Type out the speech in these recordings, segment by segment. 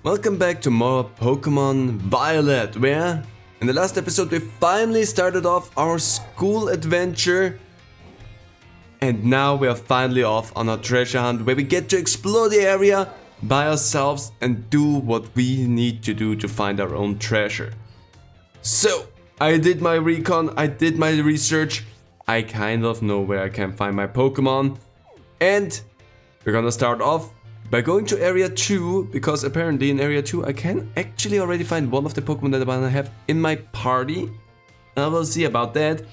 Welcome back to more Pokémon Violet, where in the last episode we finally started off our school adventure. And now we are finally off on our treasure hunt where we get to explore the area by ourselves and do what we need to do to find our own treasure. So, I did my recon, I did my research, I kind of know where I can find my Pokémon. And we're gonna start off by going to area 2, because apparently in area 2 I can actually already find one of the Pokemon that I wanna have in my party. I will see about that.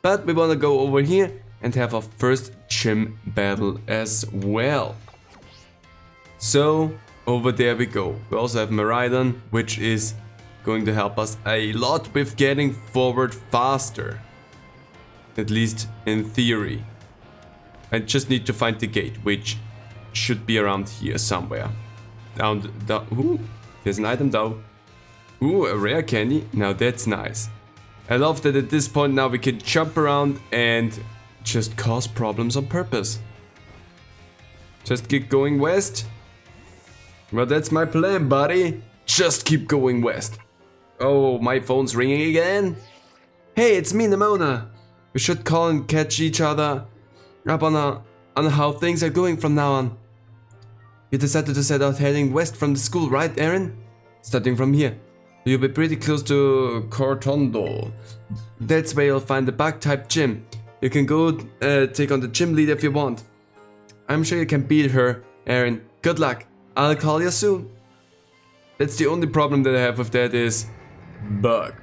But we wanna go over here and have our first gym battle as well. So over there we go. We also have Miraidon, which is going to help us a lot with getting forward faster. At least in theory. I just need to find the gate, which should be around here somewhere. Ooh, there's an item though. Ooh, a rare candy. Now that's nice. I love that at this point now we can jump around and just cause problems on purpose. Just keep going west. Well, that's my plan, buddy. Just keep going west. Oh, my phone's ringing again. Hey, it's me, Nimona. We should call and catch each other up on how things are going from now on. You decided to set out heading west from the school, right, Aaron? Starting from here. You'll be pretty close to Cortondo. That's where you'll find the bug-type gym. You can go take on the gym leader if you want. I'm sure you can beat her, Aaron. Good luck. I'll call you soon. That's the only problem that I have with that is bug.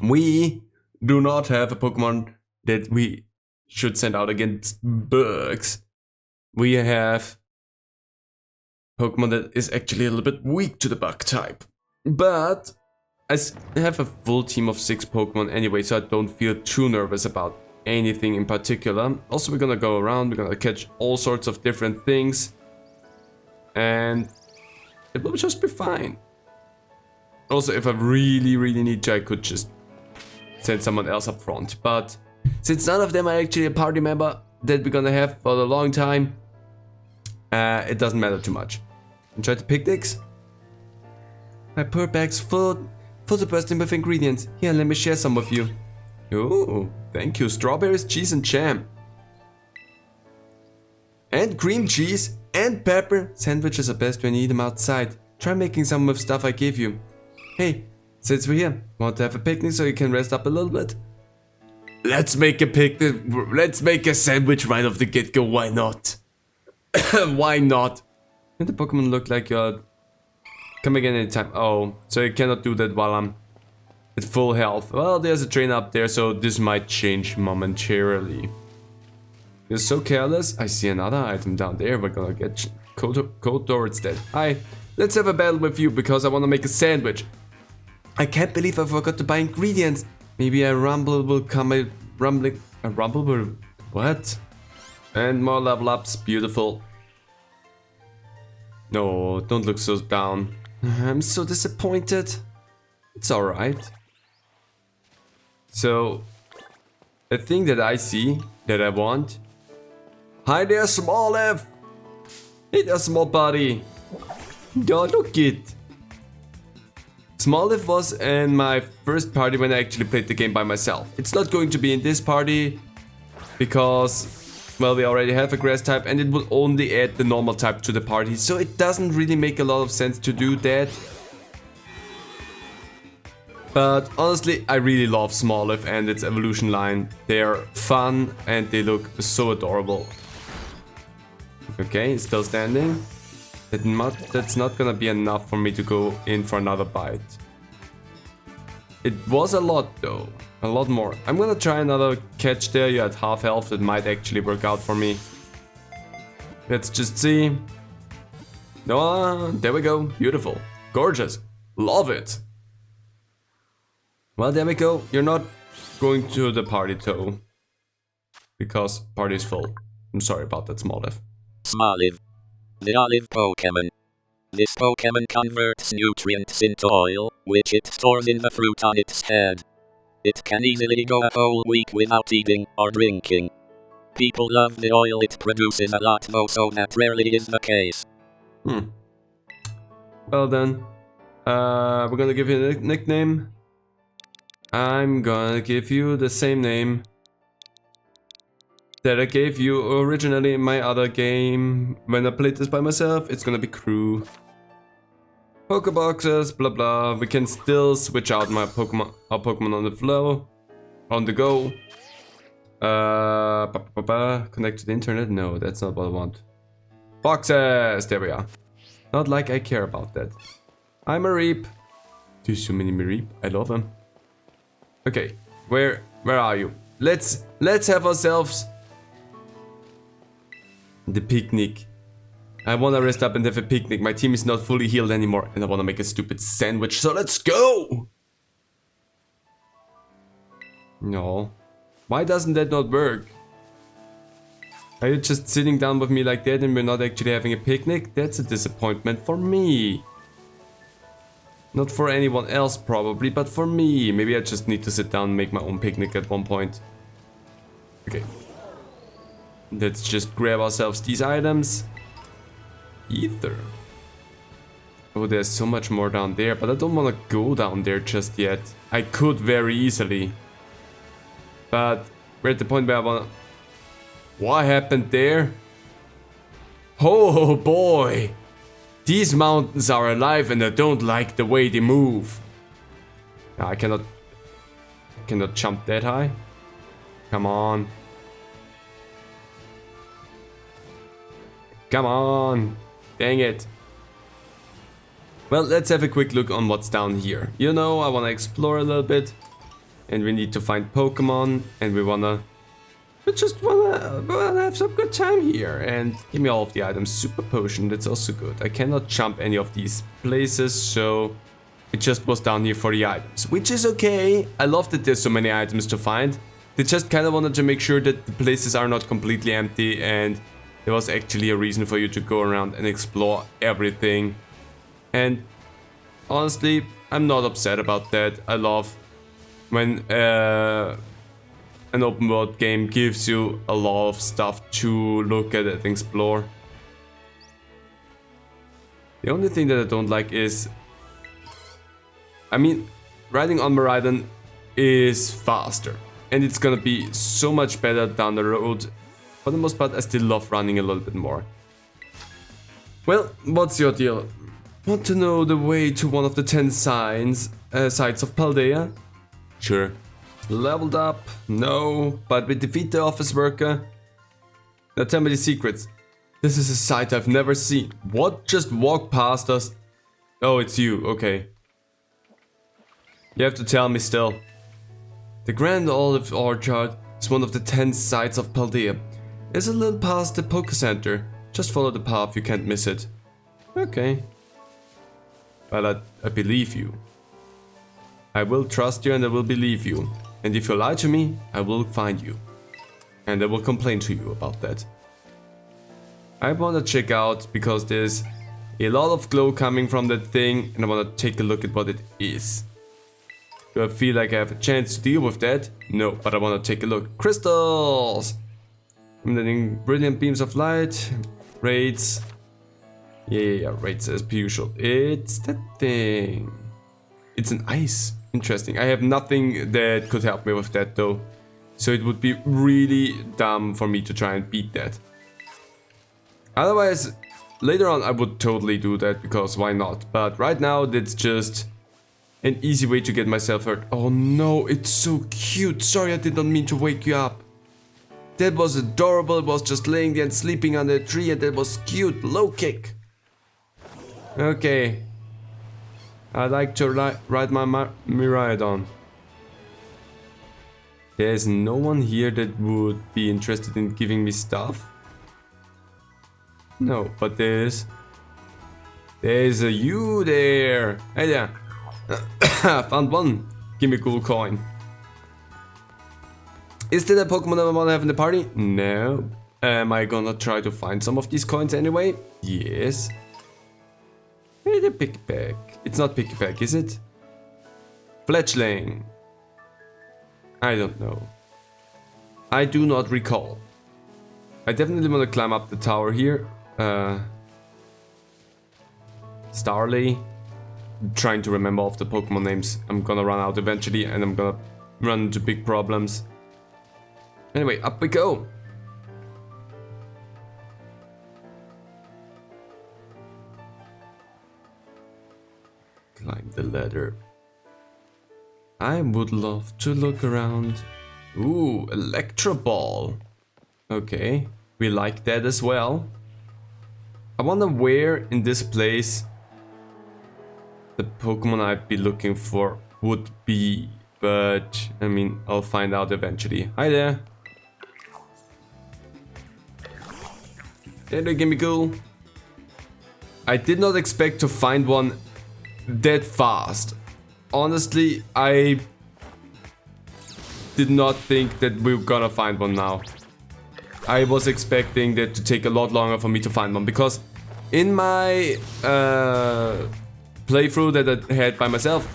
We do not have a Pokemon that we should send out against bugs. We have Pokemon that is actually a little bit weak to the bug type. But I have a full team of 6 Pokemon anyway, so I don't feel too nervous about anything in particular. Also, we're gonna go around, we're gonna catch all sorts of different things. And it will just be fine. Also, if I really need to, I could just send someone else up front. But since none of them are actually a party member that we're gonna have for a long time, it doesn't matter too much. Enjoy the picnics? My poor bag's full to bursting with ingredients. Here, let me share some with you. Oh, thank you. Strawberries, cheese and jam. And cream cheese and pepper. Sandwiches are best when you eat them outside. Try making some with stuff I gave you. Hey, since we're here, want to have a picnic so you can rest up a little bit? Let's make a picnic. Let's make a sandwich right off the get-go. Why not? Why not? And the Pokemon look like you're coming in anytime. Oh, so you cannot do that while I'm at full health. Well, there's a train up there, so this might change momentarily. You're so careless. I see another item down there. We're gonna get go towards that. Hi, let's have a battle with you because I want to make a sandwich. I can't believe I forgot to buy ingredients. Maybe a rumble will come. A rumble will what? And more level ups. Beautiful. No, don't look so down. I'm so disappointed. It's alright. So, the thing that I see, that I want. Hi there, Smoliv! Hey there, small buddy! Oh, look it! Smoliv was in my first party when I actually played the game by myself. It's not going to be in this party, because well, we already have a grass type and it will only add the normal type to the party, so it doesn't really make a lot of sense to do that. But honestly, I really love Smoliv and its evolution line. They're fun and they look so adorable. Okay, it's still standing. That's not gonna be enough for me to go in for another bite. It was a lot though, a lot more. I'm gonna try another catch there. You had half health, that might actually work out for me. Let's just see. Oh, there we go, beautiful, gorgeous, love it. Well, there we go. You're not going to the party though, because party is full. I'm sorry about that, Smoliv. Smoliv, the olive Pokemon. This Pokemon converts nutrients into oil, which it stores in the fruit on its head. It can easily go a whole week without eating or drinking. People love the oil it produces a lot though, so that rarely is the case. Well then, we're gonna give you a nickname. I'm gonna give you the same name that I gave you originally in my other game. When I played this by myself, it's gonna be Crew. Pokéboxes, blah blah. We can still switch out our Pokemon on the flow, on the go. Connect to the internet? No, that's not what I want. Boxes! There we are. Not like I care about that. I'm a Reap. There's so many Mareep. I love them. Okay, where are you? Let's have ourselves the picnic. I wanna rest up and have a picnic. My team is not fully healed anymore, and I wanna make a stupid sandwich. So let's go! No. Why doesn't that not work? Are you just sitting down with me like that and we're not actually having a picnic? That's a disappointment for me. Not for anyone else probably, but for me. Maybe I just need to sit down and make my own picnic at one point. Okay. Let's just grab ourselves these items. Ether. Oh, there's so much more down there, but I don't want to go down there just yet. I could very easily. But we're at the point where I wanna... What happened there? Oh boy! These mountains are alive and I don't like the way they move. I cannot jump that high. Come on. Come on. Dang it. Well, let's have a quick look on what's down here. You know, I want to explore a little bit. And we need to find Pokemon. And we just wanna have some good time here. And give me all of the items. Super Potion, that's also good. I cannot jump any of these places, so it just was down here for the items. Which is okay. I love that there's so many items to find. They just kind of wanted to make sure that the places are not completely empty. And there was actually a reason for you to go around and explore everything. And honestly, I'm not upset about that. I love when an open world game gives you a lot of stuff to look at and explore. The only thing that I don't like is... I mean, riding on Miraidon is faster. And it's gonna be so much better down the road. For the most part, I still love running a little bit more. Well, what's your deal? Want to know the way to one of the 10 sites of Paldea? Sure. Leveled up? No, but we defeat the office worker. Now tell me the secrets. This is a sight I've never seen. What just walked past us? Oh, it's you, okay. You have to tell me still. The Grand Olive Orchard is one of the 10 sites of Paldea. It's a little past the Poké Center. Just follow the path, you can't miss it. Okay. Well, I believe you. I will trust you and I will believe you. And if you lie to me, I will find you. And I will complain to you about that. I want to check out because there's a lot of glow coming from that thing and I want to take a look at what it is. Do I feel like I have a chance to deal with that? No, but I want to take a look. Crystals! Emanating brilliant beams of light. Raids. Yeah, raids as per usual. It's that thing. It's an ice. Interesting. I have nothing that could help me with that though. So it would be really dumb for me to try and beat that. Otherwise, later on I would totally do that because why not? But right now that's just an easy way to get myself hurt. Oh no, it's so cute. Sorry, I did not mean to wake you up. That was adorable. It was just laying there and sleeping under a tree and that was cute. Low kick. Okay. I'd like to ride my Miraidon. There's no one here that would be interested in giving me stuff? No, but there's a you there. Hey there. Found one. Give me a cool coin. Is that a Pokemon that I want to have in the party? No. Am I gonna try to find some of these coins anyway? Yes. Hey, the pickpack. It's not pickpack, is it? Fletchling. I don't know. I do not recall. I definitely want to climb up the tower here. Starly. I'm trying to remember all of the Pokemon names. I'm gonna run out eventually and I'm gonna run into big problems. Anyway, up we go. Climb the ladder. I would love to look around. Ooh, Electro Ball. Okay, we like that as well. I wonder where in this place the Pokemon I'd be looking for would be. But, I mean, I'll find out eventually. Hi there. Hey there, Gimmighoul. I did not expect to find one that fast. Honestly, I did not think that we were gonna find one now. I was expecting that to take a lot longer for me to find one, because in my playthrough that I had by myself,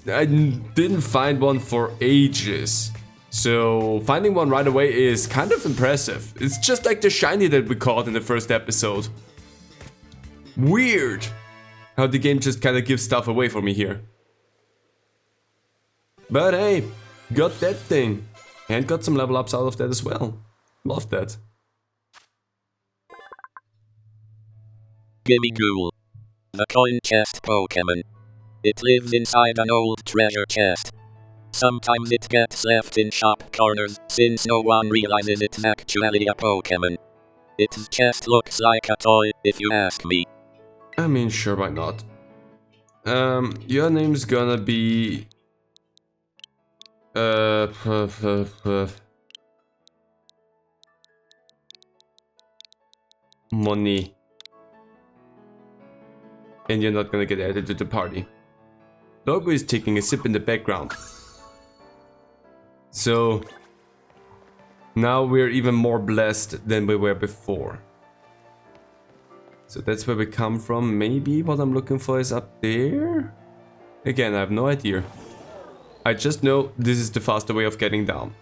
I didn't find one for ages. So finding one right away is kind of impressive. It's just like the shiny that we caught in the first episode. Weird how the game just kind of gives stuff away for me here. But hey, got that thing. And got some level ups out of that as well. Love that. Gimmighoul. The coin chest Pokémon. It lives inside an old treasure chest. Sometimes it gets left in shop corners, since no one realizes it's actually a Pokémon. Its chest looks like a toy, if you ask me. I mean, sure, why not? Your name's gonna be... Money. And you're not gonna get added to the party. Logo is taking a sip in the background. So now we're even more blessed than we were before. So that's where we come from. Maybe what I'm looking for is up there? Again, I have no idea. I just know this is the faster way of getting down.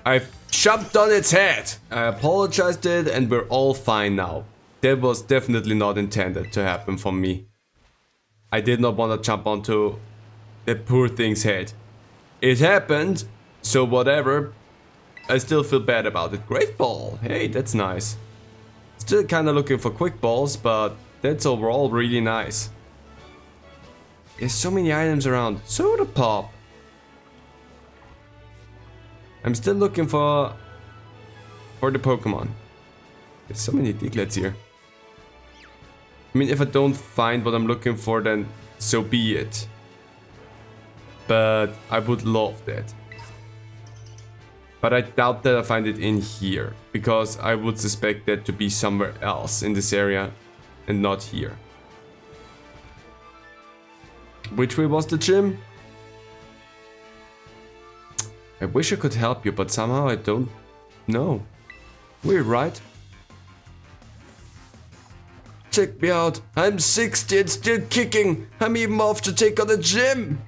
I've jumped on its head! I apologized it and we're all fine now. That was definitely not intended to happen for me. I did not want to jump onto that poor thing's head. It happened, so whatever. I still feel bad about it. Great ball! Hey, that's nice. Still kinda looking for quick balls, but that's overall really nice. There's so many items around. Soda Pop! I'm still looking for the Pokemon. There's so many Diglets here. I mean, if I don't find what I'm looking for, then so be it. But I would love that. But I doubt that I find it in here, because I would suspect that to be somewhere else in this area and not here. Which way was the gym? I wish I could help you, but somehow I don't know. Weird, right? Check me out, I'm 60 and still kicking. I'm even off to take on the gym.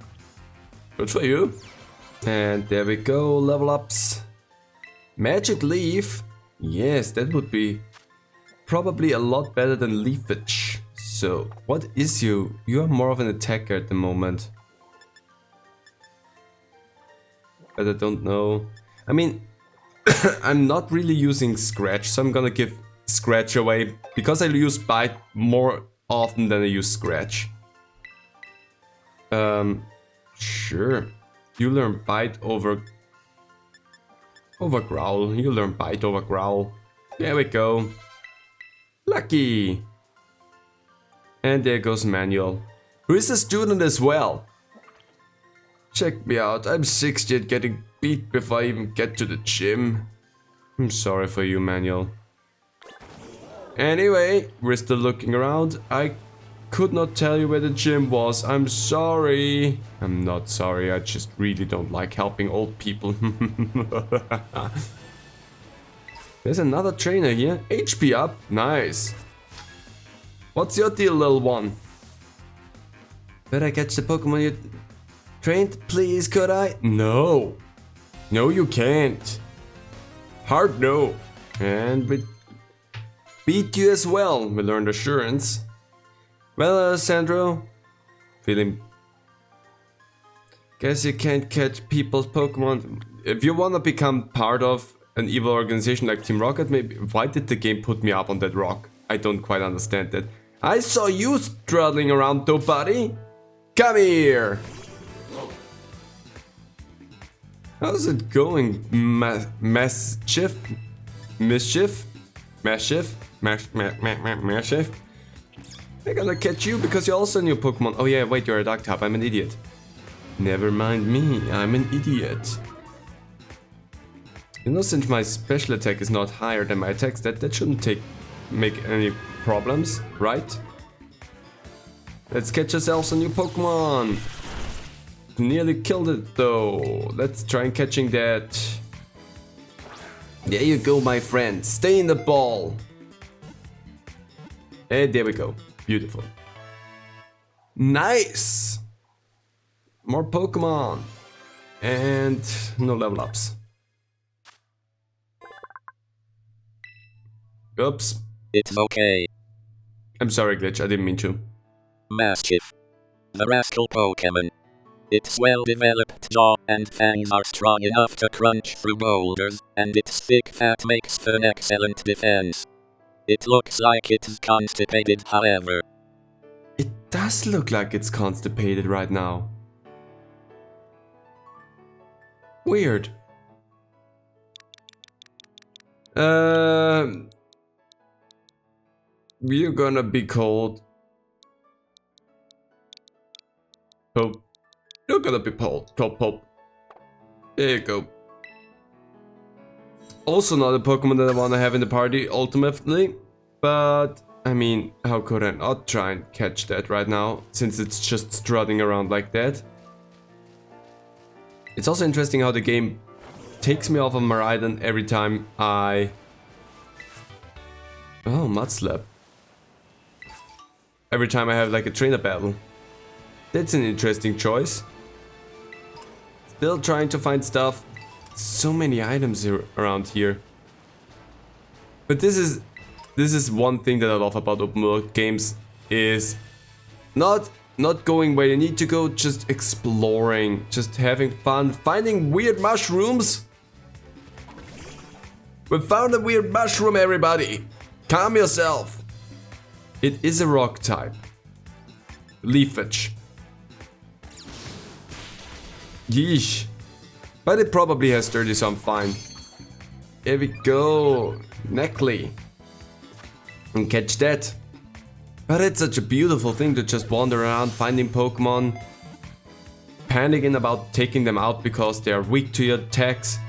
Good for you. And there we go, level ups. Magic Leaf. Yes, that would be probably a lot better than Leafage. So, what is you? You are more of an attacker at the moment. But I don't know. I mean, I'm not really using Scratch, so I'm gonna give Scratch away. Because I use Bite more often than I use Scratch. Sure. You learn Bite over Growl. You learn Bite over Growl. There we go. Lucky. And there goes Manuel, who is a student as well. Check me out, I'm 60 and getting beat before I even get to the gym. I'm sorry for you, Manuel. Anyway, we're still looking around. I could not tell you where the gym was. I'm sorry. I'm not sorry, I just really don't like helping old people. There's another trainer here. HP up, nice. What's your deal, little one? Could I catch the Pokemon you trained, please, could I? No. No, you can't. Hard no. And we beat you as well. We learned assurance. Well, Sandro, feeling... Guess you can't catch people's Pokemon. If you wanna become part of an evil organization like Team Rocket, maybe... Why did the game put me up on that rock? I don't quite understand that. I saw you struggling around though, buddy. Come here. How's it going? Mischief? Mischief? I'm gonna catch you because you're also a new Pokemon. Oh yeah, wait, you're a dark type. I'm an idiot. Never mind me, I'm an idiot. You know, since my special attack is not higher than my attacks, that shouldn't make any problems, right? Let's catch ourselves a new Pokemon. Nearly killed it though. Let's try and catching that. There you go, my friend. Stay in the ball. And there we go. Beautiful. Nice. More Pokemon. And no level ups. Oops. It's okay. I'm sorry, Glitch. I didn't mean to. Mischief. The rascal Pokémon. Its well-developed jaw and fangs are strong enough to crunch through boulders, and its thick fat makes for an excellent defense. It looks like it's constipated, however. It does look like it's constipated right now. Weird. We're gonna be cold. Pope. You're gonna be Pope. Pope. There you go. Also not a Pokemon that I wanna have in the party ultimately. But, I mean, how could I not try and catch that right now, since it's just strutting around like that? It's also interesting how the game takes me off of Miraidon every time I... Oh, Mudslap. Every time I have like a trainer battle. That's an interesting choice. Still trying to find stuff. So many items around here. But this is one thing that I love about open world games, is not going where you need to go, just exploring, just having fun, finding weird mushrooms. We found a weird mushroom, everybody. Calm yourself. It is a rock type. Leafage. Yeesh. But it probably has 30, so I'm fine. Here we go. Necklace. And catch that. But it's such a beautiful thing to just wander around finding Pokemon. Panicking about taking them out because they are weak to your attacks.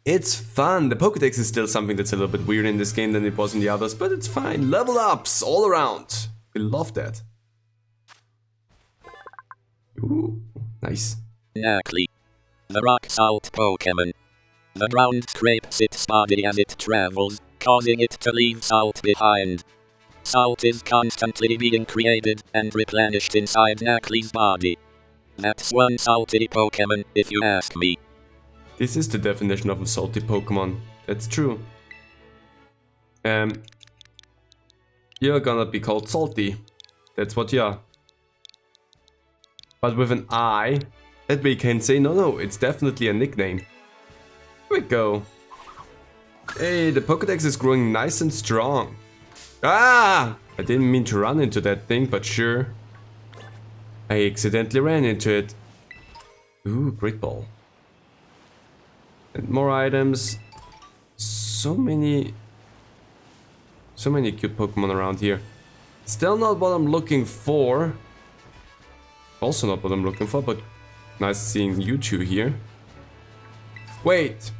It's fun. The Pokédex is still something that's a little bit weird in this game than it was in the others, but it's fine. Level ups all around. We love that. Ooh, nice. Necklace. The rock salt Pokémon. The ground scrapes its body as it travels, causing it to leave salt behind. Salt is constantly being created and replenished inside Necklace's body. That's one salty Pokémon, if you ask me. This is the definition of a salty Pokemon. That's true. You're gonna be called Salty. That's what you are. But with an I, that we can say no, it's definitely a nickname. Here we go. Hey, the Pokédex is growing nice and strong. Ah! I didn't mean to run into that thing, but sure. I accidentally ran into it. Ooh, Great Ball. And more items. So many cute Pokemon around here. Still not what I'm looking for. Also not what I'm looking for, but nice seeing you two here. Wait.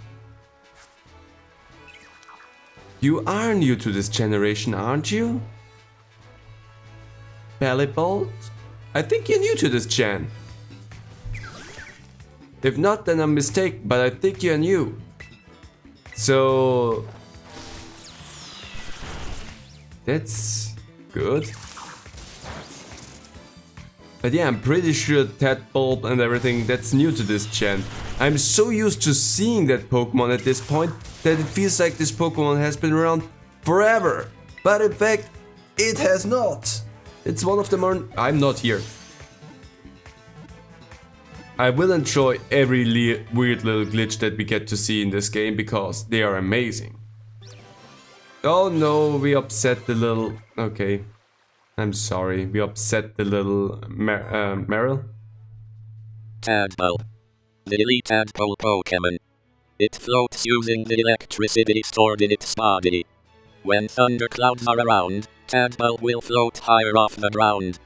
You are new to this generation, aren't you? Bellybolt? I think you're new to this gen. If not, then I'm mistaken, but I think you're new. So... that's good. But yeah, I'm pretty sure Tadpole and everything, that's new to this gen. I'm so used to seeing that Pokemon at this point that it feels like this Pokemon has been around forever. But in fact, it has not. It's one of the more... I'm not here. I will enjoy every weird little glitch that we get to see in this game because they are amazing. Oh no, we upset the little... Okay. I'm sorry, we upset the little Meryl. Tadpole. The elite tadpole Pokémon. It floats using the electricity stored in its body. When thunderclouds are around, Tadpole will float higher off the ground.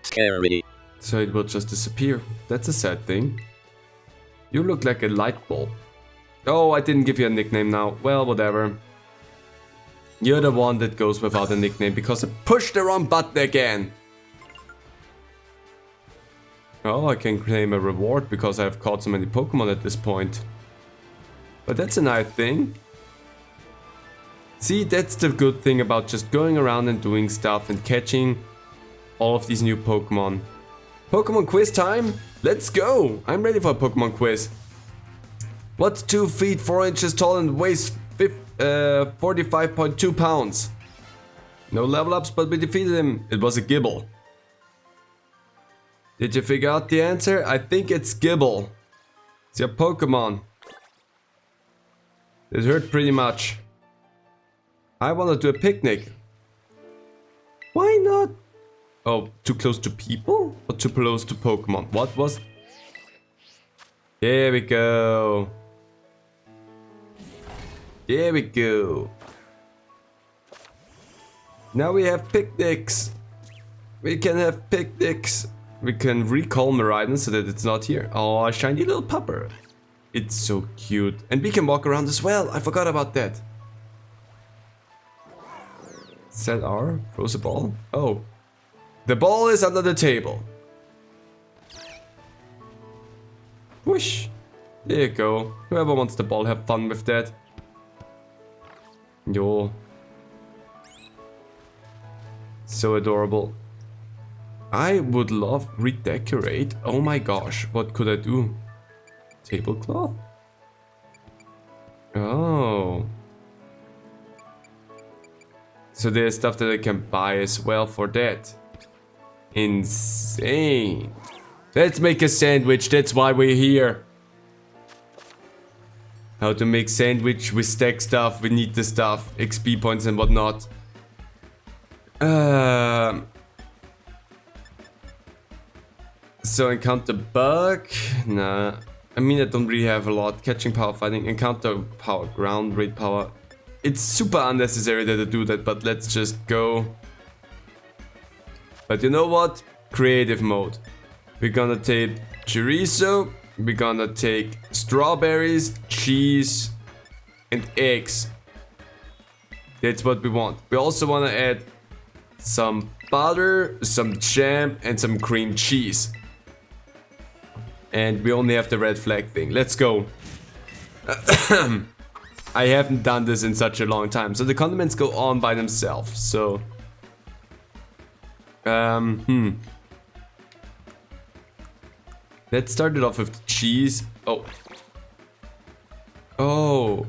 Scary. So it will just disappear. That's a sad thing. You look like a light bulb. Oh, I didn't give you a nickname now. Well, whatever. You're the one that goes without a nickname because I pushed the wrong button again. Oh, I can claim a reward because I've caught so many Pokemon at this point. But that's a nice thing. See, that's the good thing about just going around and doing stuff and catching all of these new Pokemon. Pokemon quiz time? Let's go! I'm ready for a Pokemon quiz. What's 2 feet 4 inches tall and weighs 45.2 pounds? No level ups, but we defeated him. It was a Gibble. Did you figure out the answer? I think it's Gibble. It's your Pokemon. It hurt pretty much. I wanna do a picnic. Why not? Oh, too close to people? Or too close to Pokemon? What was... There we go. There we go. Now we have picnics. We can have picnics. We can recall Miraidon so that it's not here. Oh, a shiny little pupper. It's so cute. And we can walk around as well. I forgot about that. Set R. Throws a ball. Oh. The ball is under the table. Whoosh. There you go. Whoever wants the ball, have fun with that. Yo. So adorable. I would love redecorate. Oh my gosh, what could I do? Tablecloth? Oh. So there's stuff that I can buy as well for that. Insane. Let's make a sandwich, that's why we're here. How to make sandwich, we stack stuff, we need the stuff, XP points and whatnot. So encounter bug? Nah. I mean, I don't really have a lot. Catching, power, fighting, encounter power, ground, raid power. It's super unnecessary that I do that, but let's just go. But you know what? Creative mode. We're gonna take chorizo, we're gonna take strawberries, cheese, and eggs. That's what we want. We also wanna add some butter, some jam, and some cream cheese. And we only have the red flag thing. Let's go. I haven't done this in such a long time. So the condiments go on by themselves. So... Let's start it off with the cheese. Oh. Oh.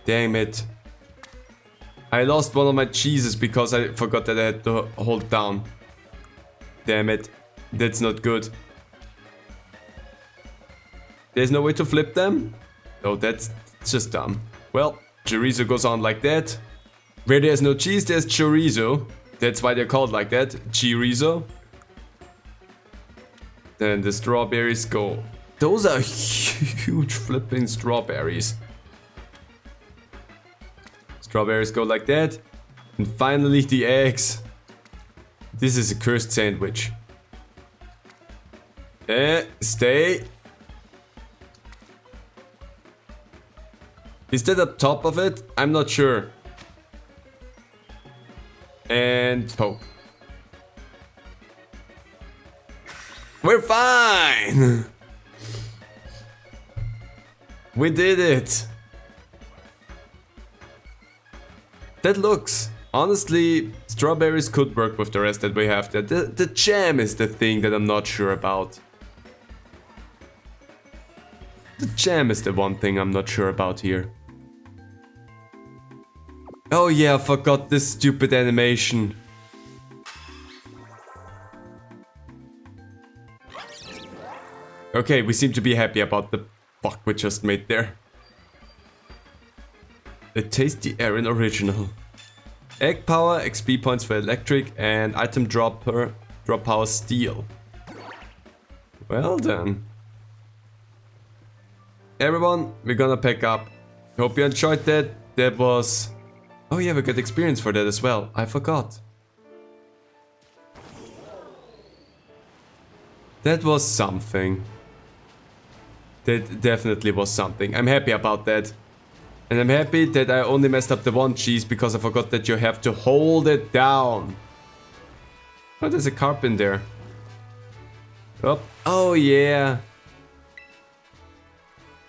Damn it. I lost one of my cheeses because I forgot that I had to hold down. Damn it. That's not good. There's no way to flip them? Oh, that's just dumb. Well, chorizo goes on like that. Where there's no cheese, there's chorizo. That's why they're called like that. Chorizo. Then the strawberries go. Those are huge flipping strawberries. Strawberries go like that. And finally the eggs. This is a cursed sandwich. Stay. Is that up top of it? I'm not sure. And poke. We're fine! We did it! That looks... Honestly, strawberries could work with the rest that we have there. The jam is the thing that I'm not sure about. The jam is the one thing I'm not sure about here. Oh yeah, I forgot this stupid animation. Okay, we seem to be happy about the fuck we just made there. A tasty Aaron original. Egg power, XP points for electric, and item drop power steel. Well then. Everyone, we're gonna pack up. Hope you enjoyed that. That was... Oh yeah, we got experience for that as well. I forgot. That was something. That definitely was something. I'm happy about that. And I'm happy that I only messed up the one cheese because I forgot that you have to hold it down. Oh, there's a carp in there. Oh yeah.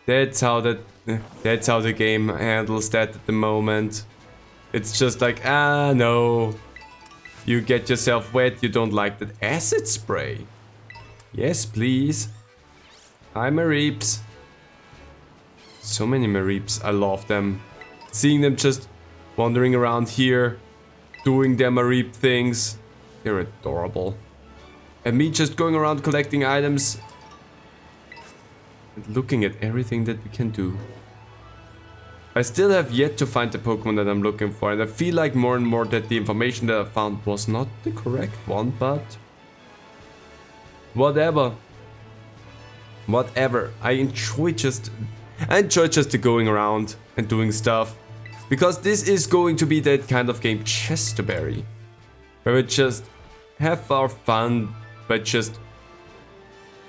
That's how the game handles that at the moment. It's just like, ah no. You get yourself wet, you don't like that acid spray. Yes, please. Hi, Mareeps. So many Mareeps, I love them. Seeing them just wandering around here, doing their Mareep things. They're adorable. And me just going around collecting items and looking at everything that we can do. I still have yet to find the Pokemon that I'm looking for, and I feel like more and more that the information that I found was not the correct one, but whatever. Whatever. I enjoy just the going around and doing stuff. Because this is going to be that kind of game, Chesterberry. Where we just have our fun by just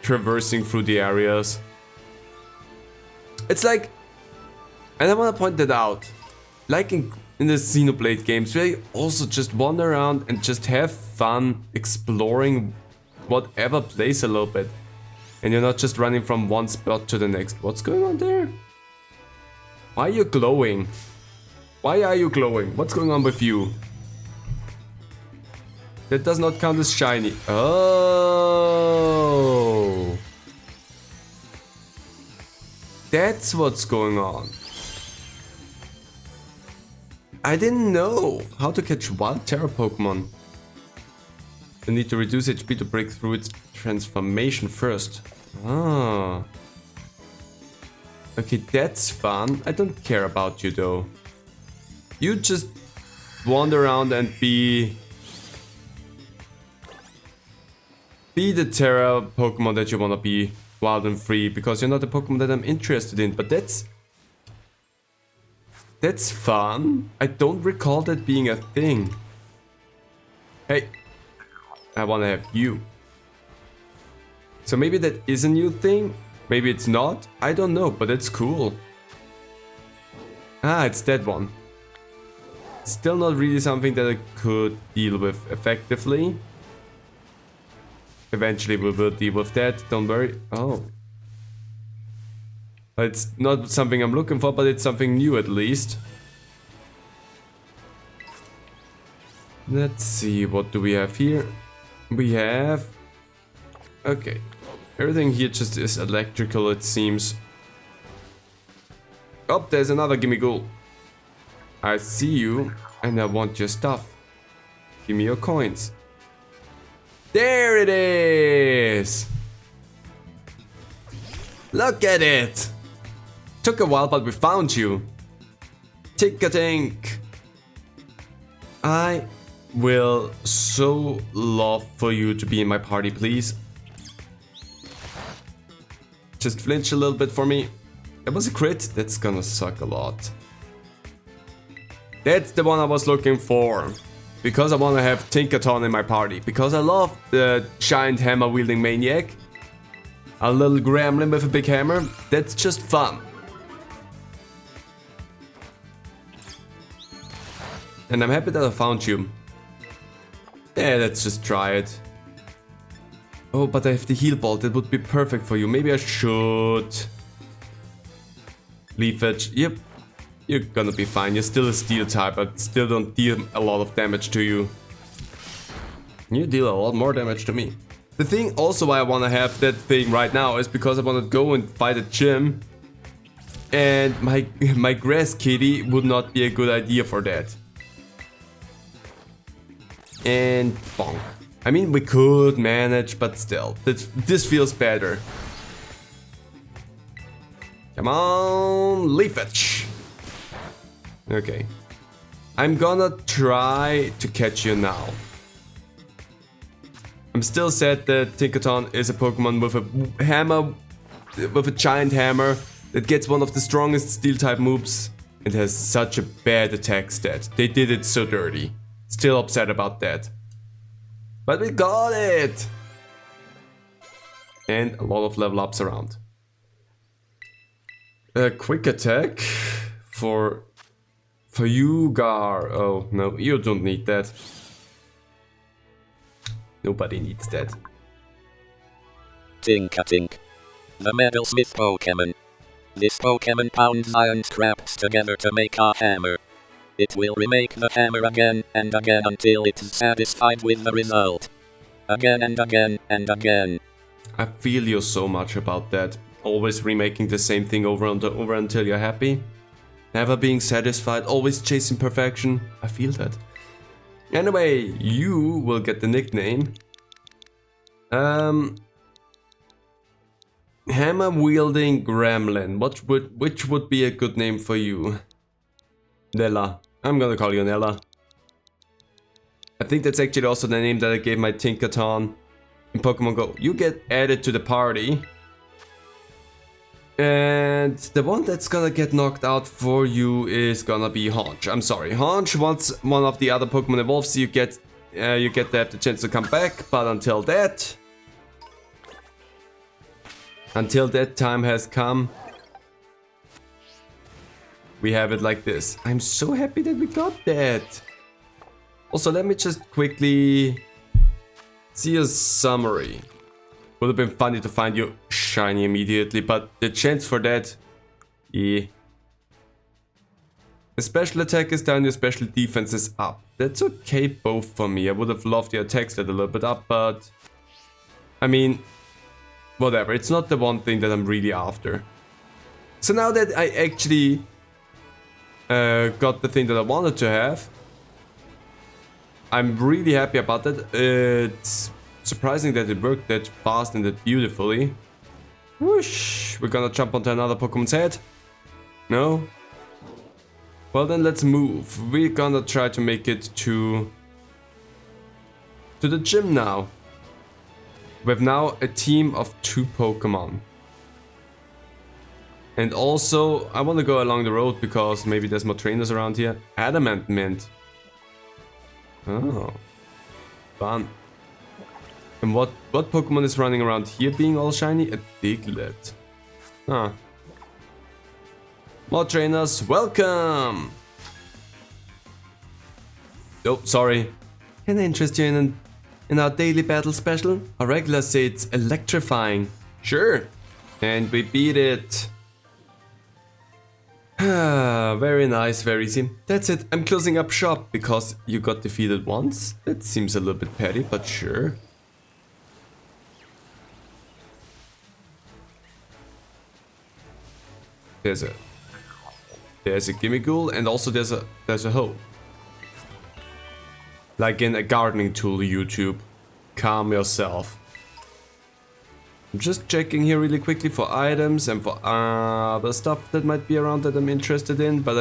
traversing through the areas. It's like, and I want to point that out, like in the Xenoblade games, where you also just wander around and just have fun exploring whatever place a little bit. And you're not just running from one spot to the next. What's going on there? Why are you glowing? Why are you glowing? What's going on with you? That does not count as shiny. Oh. That's what's going on. I didn't know how to catch wild Terra Pokemon. You need to reduce HP to break through its transformation first. Ah. Okay, that's fun. I don't care about you though. You just wander around and be the Terra Pokemon that you wanna be, wild and free, because you're not the Pokemon that I'm interested in, but that's fun. I don't recall that being a thing. Hey, I wanna have you. So maybe that is a new thing, maybe it's not, I don't know, but it's cool. Ah, it's that one. Still not really something that I could deal with effectively. Eventually we will deal with that, don't worry. Oh. It's not something I'm looking for, but it's something new at least. Let's see, what do we have here? We have... Okay. Everything here just is electrical, it seems. Oh, there's another Gimmighoul. I see you, and I want your stuff. Give me your coins. There it is! Look at it! Took a while, but we found you. Tick-a-tink. I will so love for you to be in my party, please. Just flinch a little bit for me. That was a crit. That's gonna suck a lot. That's the one I was looking for. Because I want to have Tinkaton in my party. Because I love the giant hammer wielding maniac. A little gremlin with a big hammer. That's just fun. And I'm happy that I found you. Yeah, let's just try it. Oh, but I have the heal ball. That would be perfect for you. Maybe I should. Leaf Edge. Yep. You're gonna be fine. You're still a steel type. I still don't deal a lot of damage to you. You deal a lot more damage to me. The thing also why I wanna have that thing right now is because I wanna go and fight a gym. And my grass kitty would not be a good idea for that. And bonk. I mean, we could manage, but still, this feels better. Come on, Leafage. Okay. I'm gonna try to catch you now. I'm still sad that Tinkaton is a Pokemon with a hammer, with a giant hammer that gets one of the strongest steel type moves and has such a bad attack stat. They did it so dirty. Still upset about that. But we got it! And a lot of level ups around. A quick attack for you, Gar. Oh no, you don't need that. Nobody needs that. Tink-a-tink. The Metalsmith Pokémon. This Pokémon pounds iron scraps together to make a hammer. It will remake the hammer again and again until it's satisfied with the result. Again and again and again. I feel you so much about that. Always remaking the same thing over and over until you're happy. Never being satisfied, always chasing perfection. I feel that. Anyway, you will get the nickname. Hammer-wielding gremlin. Which would be a good name for you? Nella. I'm gonna call you Nella. I think that's actually also the name that I gave my Tinkaton in Pokemon Go. You get added to the party. And the one that's gonna get knocked out for you is gonna be Haunch. I'm sorry, Haunch. Once one of the other Pokemon evolves, you get to have the chance to come back. But until that time has come, we have it like this. I'm so happy that we got that. Also, let me just quickly see a summary. Would have been funny to find you shiny immediately, but the chance for that, yeah. The special attack is down, your special defense is up. That's okay both for me. I would have loved your attack stat a little bit up, but I mean, whatever. It's not the one thing that I'm really after. So now that I actually got the thing that I wanted to have, I'm really happy about that. It's surprising that it worked that fast and that beautifully. Whoosh! We're gonna jump onto another Pokemon's head? No? Well then let's move. We're gonna try to make it to the gym now. We have now a team of 2 Pokemon. And also, I want to go along the road because maybe there's more trainers around here. Adamant Mint. Oh. Fun. And what Pokemon is running around here being all shiny? A Diglett. Huh. More trainers, welcome! Oh, sorry. Can I interest you in our daily battle special? Our regulars say it's electrifying. Sure. And we beat it. Very nice, very easy. That's it, I'm closing up shop because you got defeated once. That seems a little bit petty, but sure. There's a Gimmighoul and also there's a hoe. Like in a gardening tool YouTube. Calm yourself. I'm just checking here really quickly for items and for other stuff that might be around that I'm interested in, but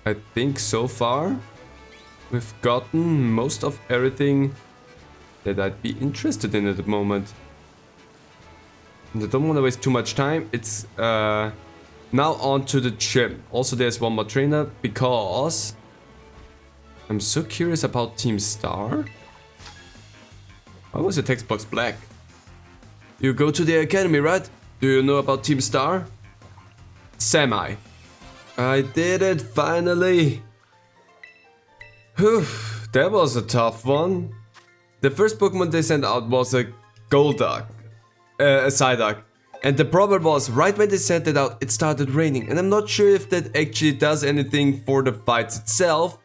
I think so far we've gotten most of everything that I'd be interested in at the moment. And I don't want to waste too much time. It's now on to the gym. Also there's one more trainer because I'm so curious about Team Star. Why was your text box black? You go to the academy, right? Do you know about Team Star? Semi. I did it, finally! Whew, that was a tough one. The first Pokemon they sent out was a Golduck. A Psyduck. And the problem was, right when they sent it out, it started raining. And I'm not sure if that actually does anything for the fights itself.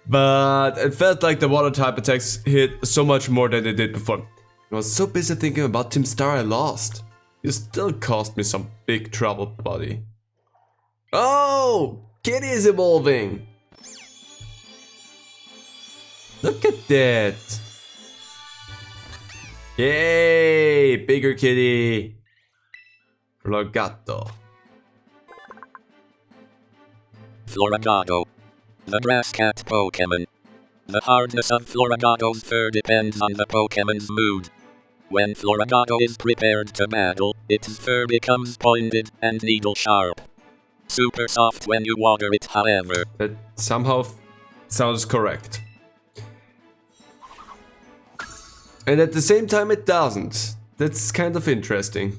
But it felt like the water type attacks hit so much more than they did before. I was so busy thinking about Team Star I lost. You still caused me some big trouble, buddy. Oh! Kitty is evolving! Look at that. Yay! Bigger kitty. Floragato. Floragato. The grass cat Pokémon. The hardness of Floragato's fur depends on the Pokémon's mood. When Floragato is prepared to battle, its fur becomes pointed and needle sharp. Super soft when you water it, however. That somehow sounds correct. And at the same time it doesn't. That's kind of interesting.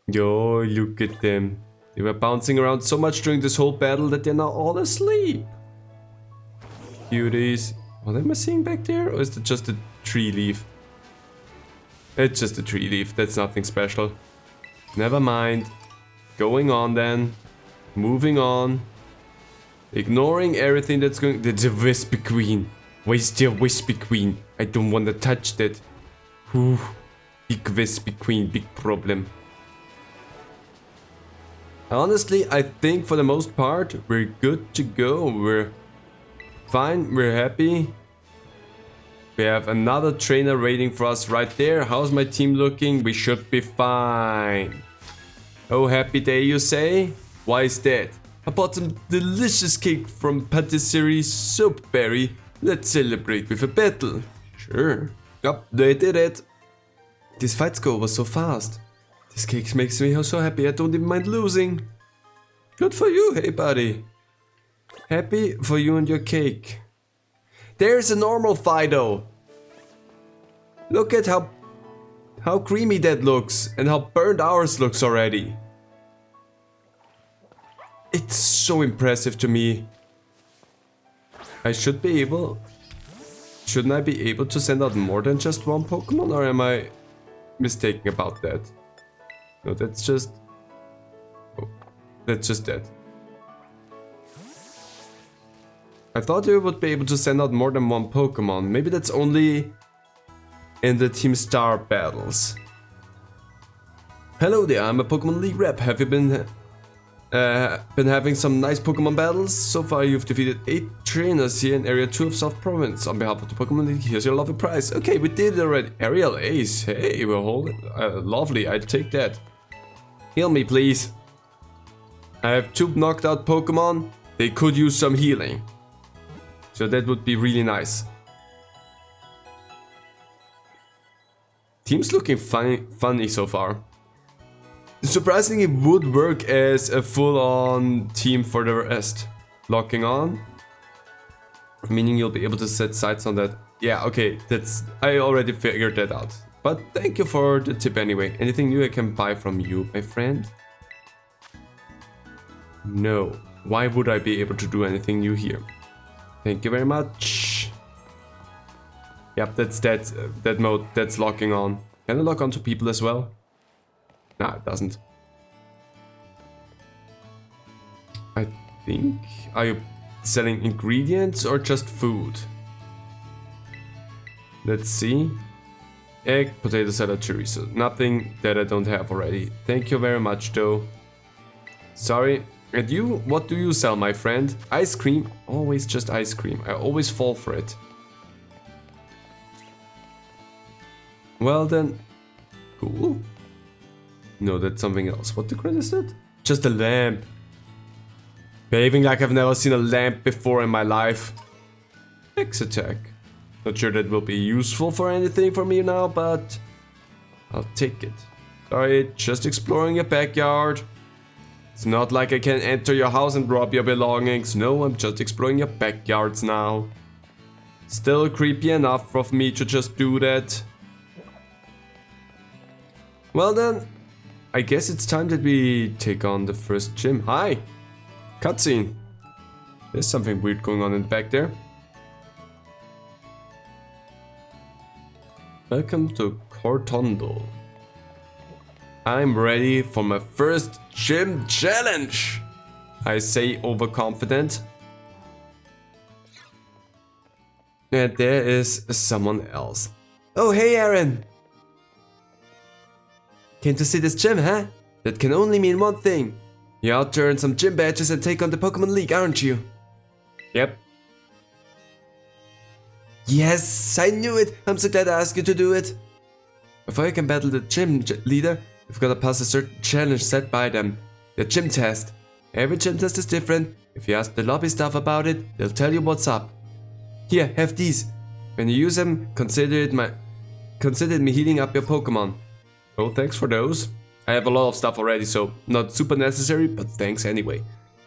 Yo, look at them. They were bouncing around so much during this whole battle that they're now all asleep. Cuties. What am I seeing back there? Or is that just a tree leaf? It's just a tree leaf. That's nothing special. Never mind. Going on then. Moving on. Ignoring everything that's going... That's a Wispy Queen. Where's the Wispy Queen? I don't want to touch that. Whew. Big Wispy Queen. Big problem. Honestly, I think for the most part, we're good to go. We're fine, we're happy. We have another trainer waiting for us right there. How's my team looking? We should be fine. Oh, happy day, you say? Why is that? I bought some delicious cake from Patisserie Soapberry. Let's celebrate with a battle. Sure. Yup, they did it. This fight score was so fast. This cake makes me so happy I don't even mind losing. Good for you, hey buddy. Happy for you and your cake. There's a normal Fido. Look at how creamy that looks and how burnt ours looks already. It's so impressive to me. I should be able... Shouldn't I be able to send out more than just one Pokemon, or am I mistaken about that? No, that's just... Oh, that's just that. I thought you would be able to send out more than one Pokemon. Maybe that's only in the Team Star battles. Hello there, I'm a Pokemon League rep. Have you been having some nice Pokemon battles? So far you've defeated 8 trainers here in Area 2 of South Province. On behalf of the Pokemon League, here's your lovely prize. Okay, we did it already. Aerial Ace. Hey, we're holding... lovely, I'll take that. Heal me, please. I have 2 knocked out Pokemon. They could use some healing. So that would be really nice. Team's looking funny so far. Surprisingly, it would work as a full-on team for the rest. Locking on. Meaning you'll be able to set sights on that. Yeah, okay, I already figured that out. But thank you for the tip anyway. Anything new I can buy from you, my friend? No. Why would I be able to do anything new here? Thank you very much. Yep, that's that mode. That's locking on. Can I lock onto people as well? Nah, it doesn't. I think... Are you selling ingredients or just food? Let's see. Egg, potato salad, chorizo. Nothing that I don't have already. Thank you very much though. Sorry. And you? What do you sell, my friend? Ice cream? Always just ice cream. I always fall for it. Well then. Cool. No, that's something else. What the crap is that? Just a lamp. Behaving like I've never seen a lamp before in my life. X attack. Not sure that will be useful for anything for me now, but I'll take it. Sorry, just exploring your backyard. It's not like I can enter your house and rob your belongings. No, I'm just exploring your backyards now. Still creepy enough of me to just do that. Well then, I guess it's time that we take on the first gym. Hi! Cutscene. There's something weird going on in the back there. Welcome to Cortondo. I'm ready for my first gym challenge! I say overconfident. And there is someone else. Oh, hey Aaron! Came to see this gym, huh? That can only mean one thing. You're out to earn some gym badges and take on the Pokemon League, aren't you? Yep. Yes, I knew it! I'm so glad I asked you to do it! Before you can battle the gym leader, you've got to pass a certain challenge set by them. The gym test. Every gym test is different. If you ask the lobby staff about it, they'll tell you what's up. Here, have these. When you use them, consider it me healing up your Pokémon. Oh, thanks for those. I have a lot of stuff already, so not super necessary, but thanks anyway.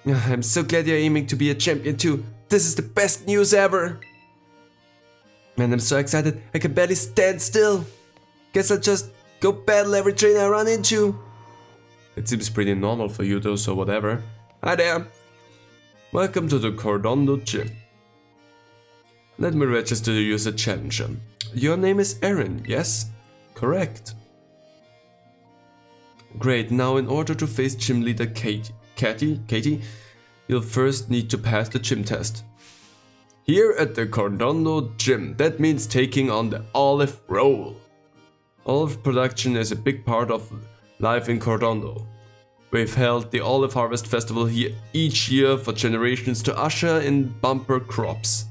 I'm so glad you're aiming to be a champion too. This is the best news ever. Man, I'm so excited, I can barely stand still. Guess I'll just go battle every trainer I run into. It seems pretty normal for you though, so whatever. Hi there. Welcome to the Cordondo Gym. Let me register you as a challenger. Your name is Aaron, yes? Correct. Great, now in order to face gym leader Katie, you'll first need to pass the gym test. Here at the Cordondo Gym, that means taking on the olive role. Olive production is a big part of life in Cordondo. We've held the Olive Harvest Festival here each year for generations to usher in bumper crops.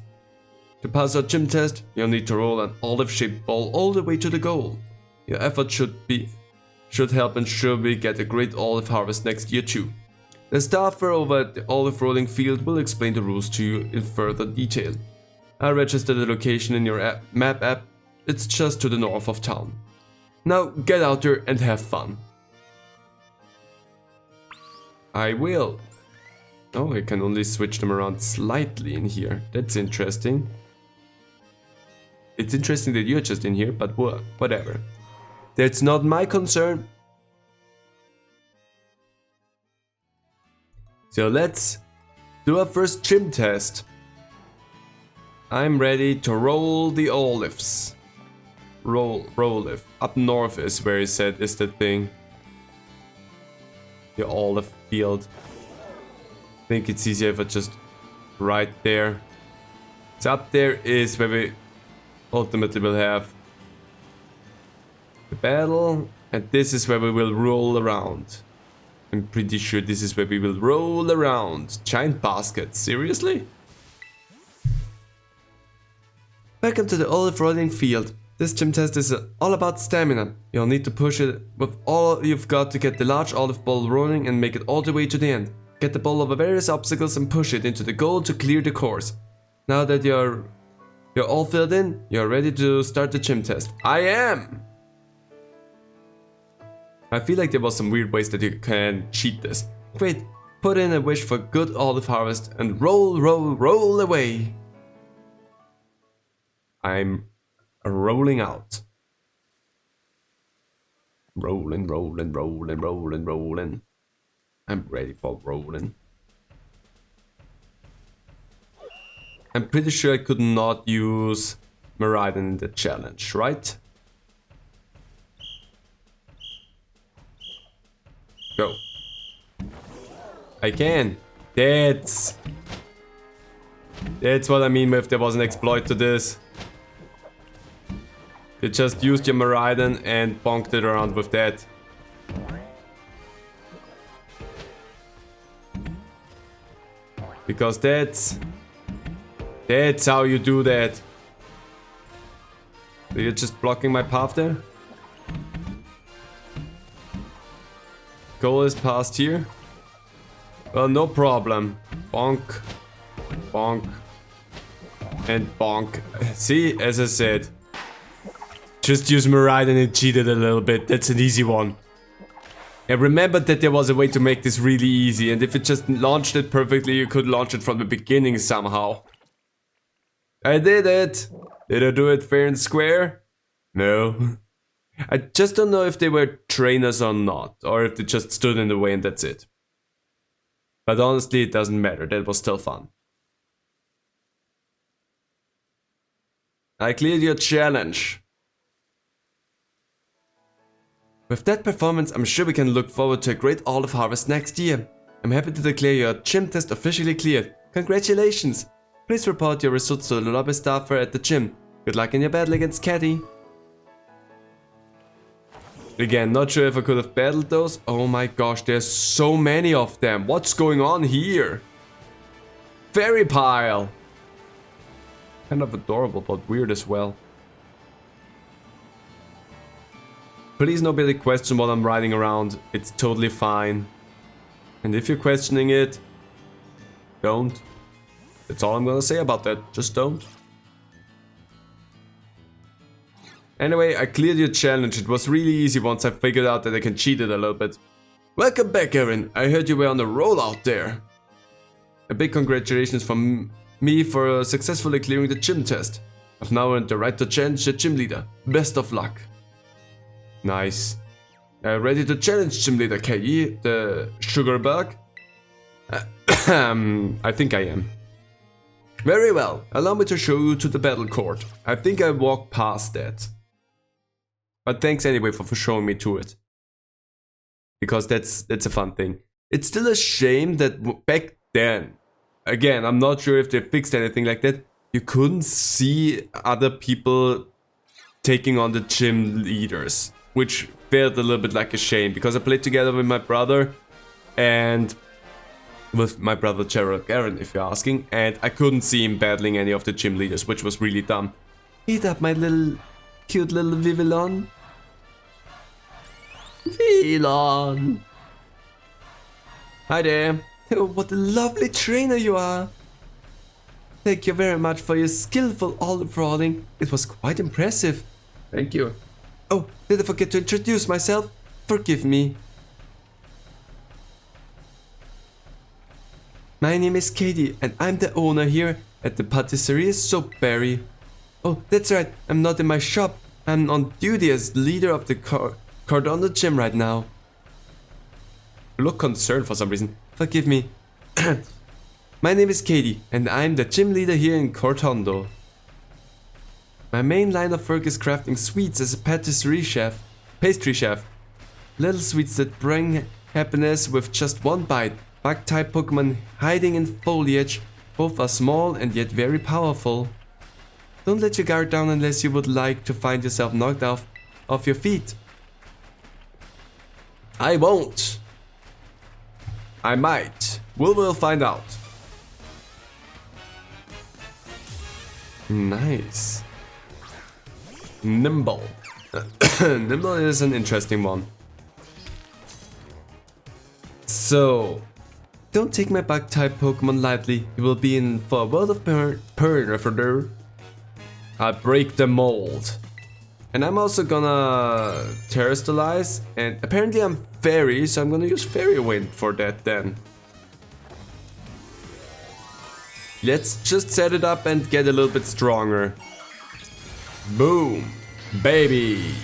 To pass our gym test, you'll need to roll an olive-shaped ball all the way to the goal. Your effort should help ensure we get a great olive harvest next year too. The staffer over at the olive rolling field will explain the rules to you in further detail. I'll register the location in your map app. It's just to the north of town. Now get out there and have fun. I will. Oh, I can only switch them around slightly in here. That's interesting. It's interesting that you're just in here, but whatever. That's not my concern. So let's do our first gym test. I'm ready to roll the olives. Roll it. Up north is where he said is the thing. The olive field. I think it's easier if I just right there. So up there is where we ultimately will have the battle, and this is where we will roll around. I'm pretty sure this is where we will roll around. Giant basket, seriously? Welcome to the olive rolling field. This gym test is all about stamina. You'll need to push it with all you've got to get the large olive ball rolling and make it all the way to the end. Get the ball over various obstacles and push it into the goal to clear the course. Now that you're all filled in, you're ready to start the gym test. I am! I feel like there was some weird ways that you can cheat this. Great, put in a wish for good olive harvest and roll away. I'm rolling out. Rolling. I'm ready for rolling. I'm pretty sure I could not use Miraidon in the challenge, right? Go. I can. That's what I mean if there was an exploit to this. You just used your Miraidon and bonked it around with that. Because that's how you do that. So you're just blocking my path there? Goal is past here. Well, no problem. Bonk. Bonk. And bonk. See, as I said. Just use Miraidon and cheated a little bit. That's an easy one. I remembered that there was a way to make this really easy, and if it just launched it perfectly, you could launch it from the beginning somehow. I did it! Did I do it fair and square? No. I just don't know if they were trainers or not, or if they just stood in the way and that's it. But honestly, it doesn't matter, that was still fun. I cleared your challenge. With that performance, I'm sure we can look forward to a great olive harvest next year. I'm happy to declare your gym test officially cleared. Congratulations! Please report your results to the lobby staffer at the gym. Good luck in your battle against Katie. Again, not sure if I could have battled those. Oh my gosh, there's so many of them. What's going on here? Fairy pile! Kind of adorable, but weird as well. Please nobody question what I'm riding around. It's totally fine. And if you're questioning it, don't. That's all I'm gonna say about that. Just don't. Anyway, I cleared your challenge. It was really easy once I figured out that I can cheat it a little bit. Welcome back, Aaron. I heard you were on a roll out there. A big congratulations from me for successfully clearing the gym test. I've now earned the right to challenge the gym leader. Best of luck. Nice. Ready to challenge gym leader KE, the sugar bug? I think I am. Very well. Allow me to show you to the battle court. I think I walked past that. But thanks anyway for showing me to it. Because that's a fun thing. It's still a shame that back then, again, I'm not sure if they fixed anything like that, you couldn't see other people taking on the gym leaders, which felt a little bit like a shame, because I played together with my brother and with my brother Gerald Aaron, if you're asking, and I couldn't see him battling any of the gym leaders, which was really dumb. Eat up my little cute little Vivillon. Vivillon! Hi there. Oh, what a lovely trainer you are. Thank you very much for your skillful olive rolling. It was quite impressive. Thank you. Oh, did I forget to introduce myself? Forgive me. My name is Katie and I'm the owner here at the Patisserie Soapberry. Oh, that's right, I'm not in my shop. I'm on duty as leader of the Cardona gym right now. You look concerned for some reason. Forgive me. My name is Katie and I'm the gym leader here in Cortondo. My main line of work is crafting sweets as a pastry chef. Little sweets that bring happiness with just one bite. Bug-type Pokémon hiding in foliage. Both are small and yet very powerful. Don't let your guard down unless you would like to find yourself knocked off your feet. I won't. I might. We'll find out. Nice. Nimble. Nimble is an interesting one. So, don't take my bug-type Pokemon lightly. You will be in for a world of pain. I'll break the mold. And I'm also gonna terrestrialize, and apparently I'm fairy, so I'm gonna use Fairy Wind for that then. Let's just set it up and get a little bit stronger. Boom, baby.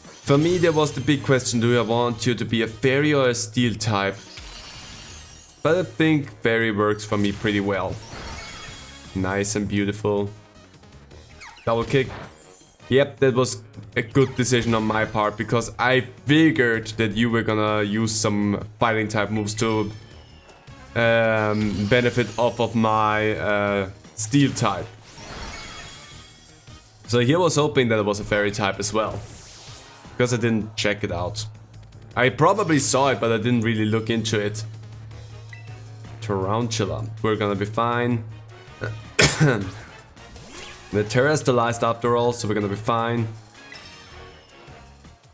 For me, there was the big question, do I want you to be a fairy or a steel type? But I think fairy works for me pretty well. Nice and beautiful. Double kick. Yep, that was a good decision on my part, because I figured that you were gonna use some fighting type moves to benefit off of my steel type. So here I was hoping that it was a fairy type as well, because I didn't check it out. I probably saw it, but I didn't really look into it. Tarantula. We're gonna be fine. We're terrestrialized after all, so we're gonna be fine.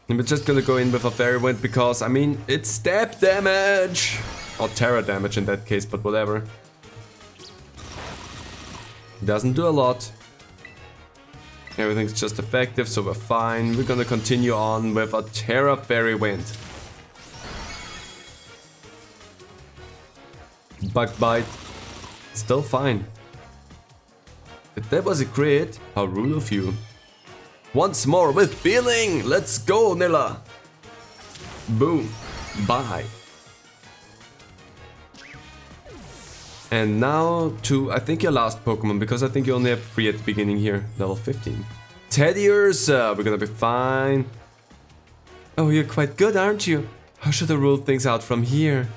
And we're just gonna go in with a Fairy Wind because, I mean, it's stab damage! Or terror damage in that case, but whatever. Doesn't do a lot. Everything's just effective, so we're fine. We're gonna continue on with a Terra Fairy Wind. Bug Bite. Still fine. If that was a crit, how rude of you. Once more with feeling! Let's go, Nilla! Boom. Bye. And now to, I think, your last Pokemon, because I think you only have 3 at the beginning here. Level 15. Teddy Ursa, we're gonna be fine. Oh, you're quite good, aren't you? How should I rule things out from here?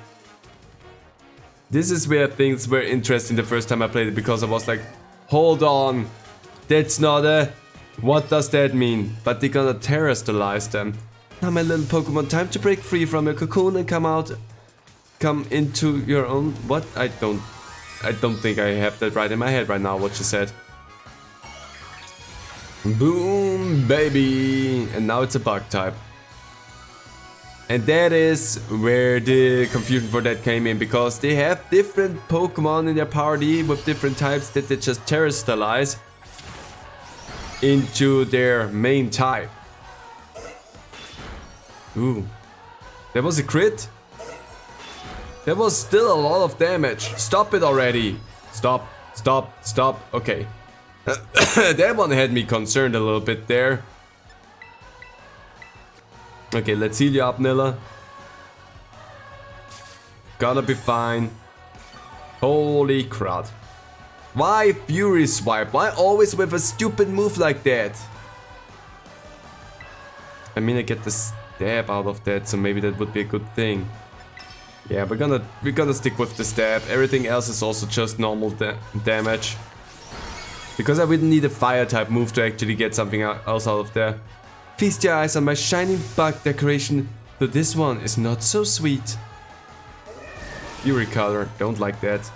This is where things were interesting the first time I played it, because I was like, hold on, that's not a... What does that mean? But they're gonna terrestrialize them. Now my little Pokemon, time to break free from your cocoon and come out come into your own. What? I don't think I have that right in my head right now. What she said. Boom, baby, and now it's a bug type. And that is where the confusion for that came in, because they have different Pokemon in their party with different types that they just terrestrialize into their main type. Ooh, that was a crit? That was still a lot of damage. Stop it already. Stop, stop, stop. Okay. That one had me concerned a little bit there. Okay, let's heal you up, Nilla. Gonna be fine. Holy crud. Why Fury Swipe? Why always with a stupid move like that? I mean, I get the stab out of that, so maybe that would be a good thing. Yeah, we're gonna stick with the stab. Everything else is also just normal damage. Because I wouldn't need a fire type move to actually get something else out of there. Feast your eyes on my shining bug decoration, though this one is not so sweet. Fury color, don't like that.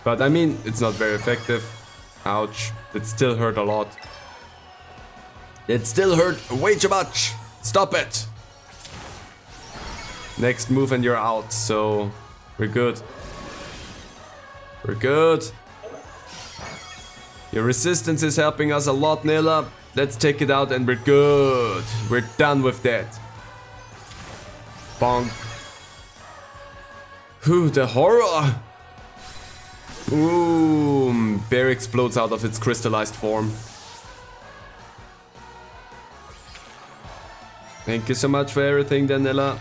But I mean, it's not very effective. Ouch, that still hurt a lot. It still hurt way too much. Stop it. Next move and you're out, so we're good. We're good. Your resistance is helping us a lot, Nilla. Let's take it out and we're good. We're done with that. Bonk. Ooh, the horror. Ooh, bear explodes out of its crystallized form. Thank you so much for everything, Danella.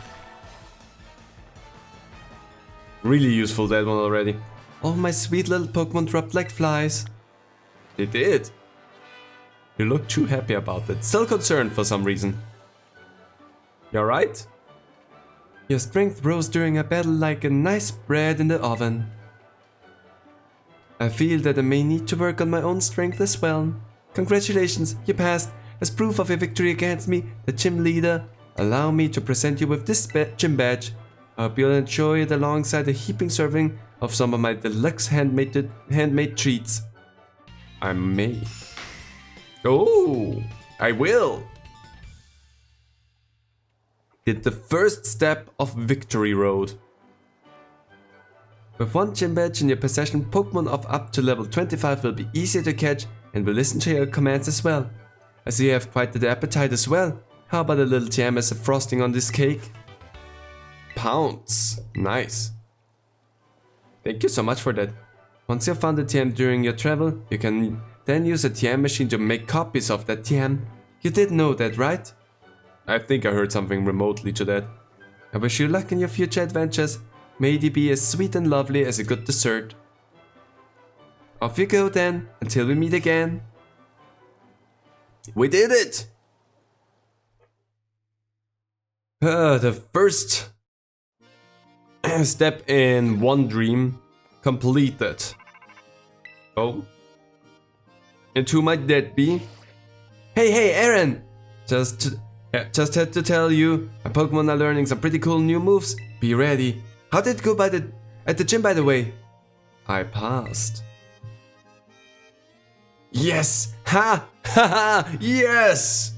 Really useful, that one already. Oh, my sweet little Pokemon dropped like flies. They did. You look too happy about that. Still concerned for some reason. You alright? Your strength rose during a battle like a nice bread in the oven. I feel that I may need to work on my own strength as well. Congratulations, you passed. As proof of your victory against me, the gym leader, allow me to present you with this gym badge. I hope you'll enjoy it alongside a heaping serving of some of my deluxe handmade treats. I may. Oh, I will. Did the first step of Victory Road. With one gym badge in your possession, Pokemon of up to level 25 will be easier to catch and will listen to your commands as well. I see you have quite the appetite as well. How about a little jam as a frosting on this cake? Pounce. Nice. Thank you so much for that. Once you've found a TM during your travel, you can then use a TM machine to make copies of that TM. You did know that, right? I think I heard something remotely to that. I wish you luck in your future adventures. May they be as sweet and lovely as a good dessert. Off you go then, until we meet again. We did it! The first step in one dream completed. Oh. And who might that be? Hey, Aaron! Just had to tell you, my Pokemon are learning some pretty cool new moves. Be ready. How did it go at the gym, by the way? I passed. Yes! Ha! Ha ha! Yes!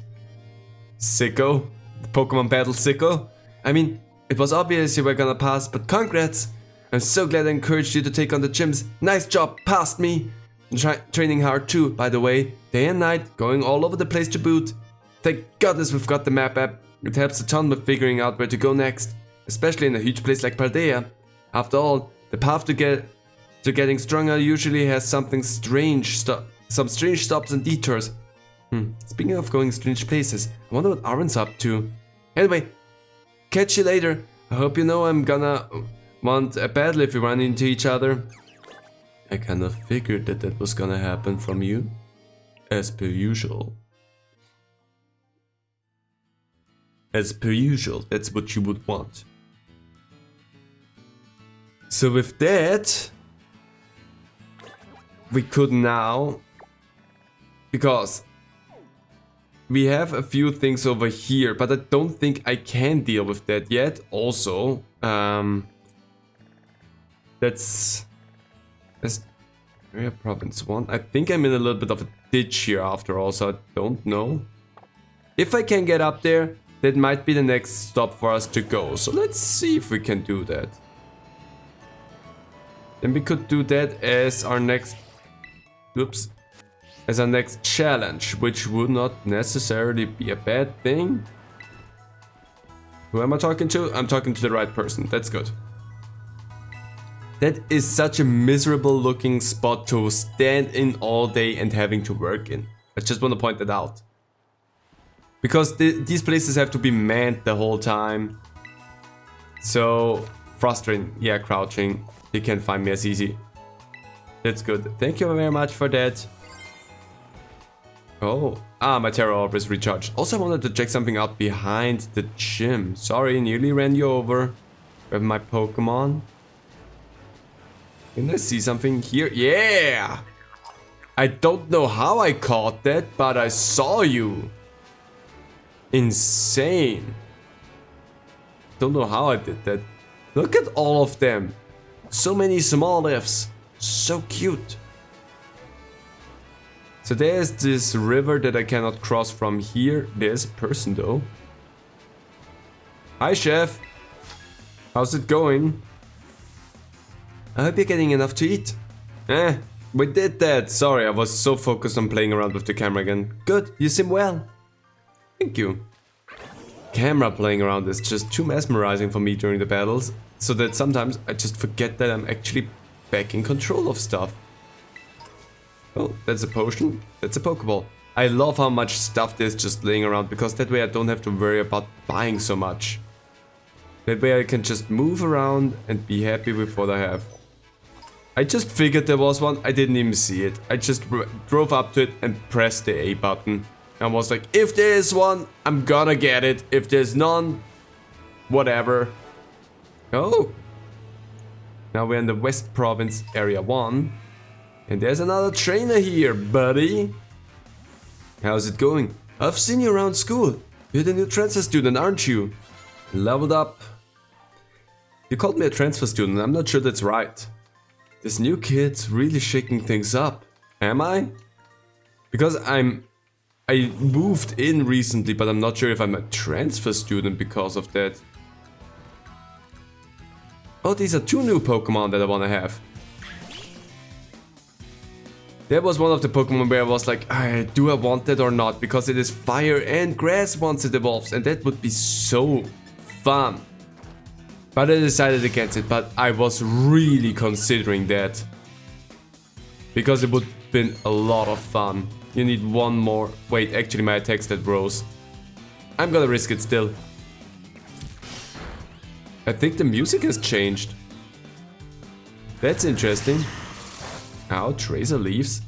Sicko. The Pokemon battle sicko. I mean, it was obvious you were gonna pass, but congrats! I'm so glad I encouraged you to take on the gyms. Nice job, passed me! Training hard too, by the way. Day and night, going all over the place to boot. Thank goodness we've got the map app. It helps a ton with figuring out where to go next. Especially in a huge place like Paldea. After all, the path to getting stronger usually has some strange stops and detours. Speaking of going strange places, I wonder what Aaron's up to. Anyway, catch you later. I hope you know I'm gonna want a battle if we run into each other. I kinda figured that was gonna happen from you. As per usual. As per usual, that's what you would want. So with that, we could now, because we have a few things over here, but I don't think I can deal with that yet. Also, That's Area Province 1. I think I'm in a little bit of a ditch here after all, so I don't know. If I can get up there, that might be the next stop for us to go. So let's see if we can do that. Then we could do that as our next... Oops. As our next challenge, which would not necessarily be a bad thing. Who am I talking to? I'm talking to the right person. That's good. That is such a miserable looking spot to stand in all day and having to work in. I just want to point that out. Because these places have to be manned the whole time. So frustrating. Yeah, crouching. You can't find me as easy. That's good. Thank you very much for that. Oh, my Terra Orb is recharged. Also, I wanted to check something out behind the gym. Sorry, nearly ran you over with my Pokemon. Can I see something here? Yeah! I don't know how I caught that, but I saw you. Insane. Don't know how I did that. Look at all of them. So many small ifs. So cute. So there's this river that I cannot cross from here. There's a person though. Hi, chef. How's it going? I hope you're getting enough to eat. We did that. Sorry, I was so focused on playing around with the camera again. Good, you seem well. Thank you. Camera playing around is just too mesmerizing for me during the battles, so that sometimes I just forget that I'm actually back in control of stuff. Oh, that's a potion. That's a Pokeball. I love how much stuff there's just laying around, because that way I don't have to worry about buying so much. That way I can just move around and be happy with what I have. I just figured there was one, I didn't even see it. I just drove up to it and pressed the A button. And was like, if there is one, I'm gonna get it. If there's none, whatever. Oh. Now we're in the West Province, Area 1. And there's another trainer here, buddy. How's it going? I've seen you around school. You're the new transfer student, aren't you? Leveled up. You called me a transfer student, I'm not sure that's right. This new kid's really shaking things up. Am I? Because I moved in recently, but I'm not sure if I'm a transfer student because of that. Oh, these are two new Pokemon that I want to have. That was one of the Pokemon where I was like, do I want that or not? Because it is fire and grass once it evolves, and that would be so fun. But I decided against it, but I was really considering that. Because it would have been a lot of fun. You need one more. Wait, actually my attack stat rose. I'm gonna risk it still. I think the music has changed. That's interesting. Ow, Tracer leaves.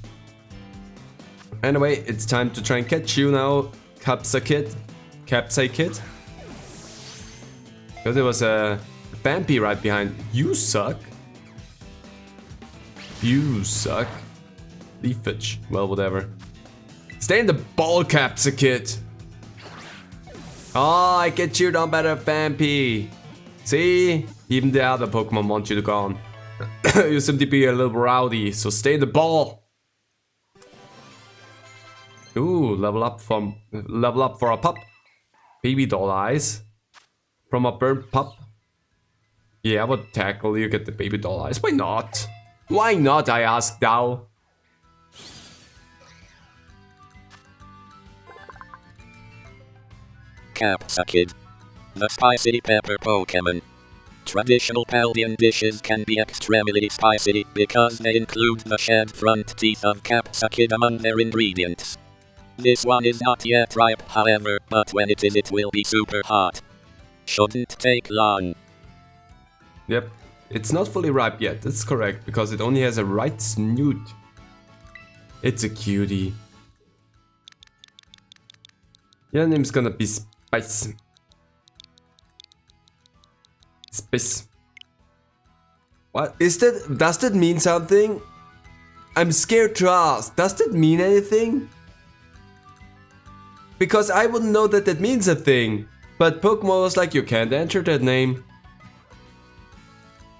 Anyway, it's time to try and catch you now, Capsakid. Capsakid. Because there was a Vampy right behind. You suck. You suck. Leafage. Well, whatever. Stay in the ball, Capsakid. Oh, I get cheered on by the Vampy. See? Even the other Pokemon want you to go on. You seem to be a little rowdy, so stay in the ball. Ooh, level up for a pup. Baby doll eyes. From a bird pup. Yeah, I would tackle you, get the baby doll eyes. Why not? Why not, I ask thou? Capsakid. The spicy pepper Pokemon. Traditional Paldean dishes can be extremely spicy because they include the shed front teeth of Capsakid among their ingredients. This one is not yet ripe, however, but when it is, it will be super hot. Shouldn't take long. Yep, it's not fully ripe yet, that's correct, because it only has a right snoot. It's a cutie. Your name's gonna be Spice. Spice. What is that? Does that mean something? I'm scared to ask. Does that mean anything? Because I wouldn't know that that means a thing. But Pokemon was like, you can't enter that name.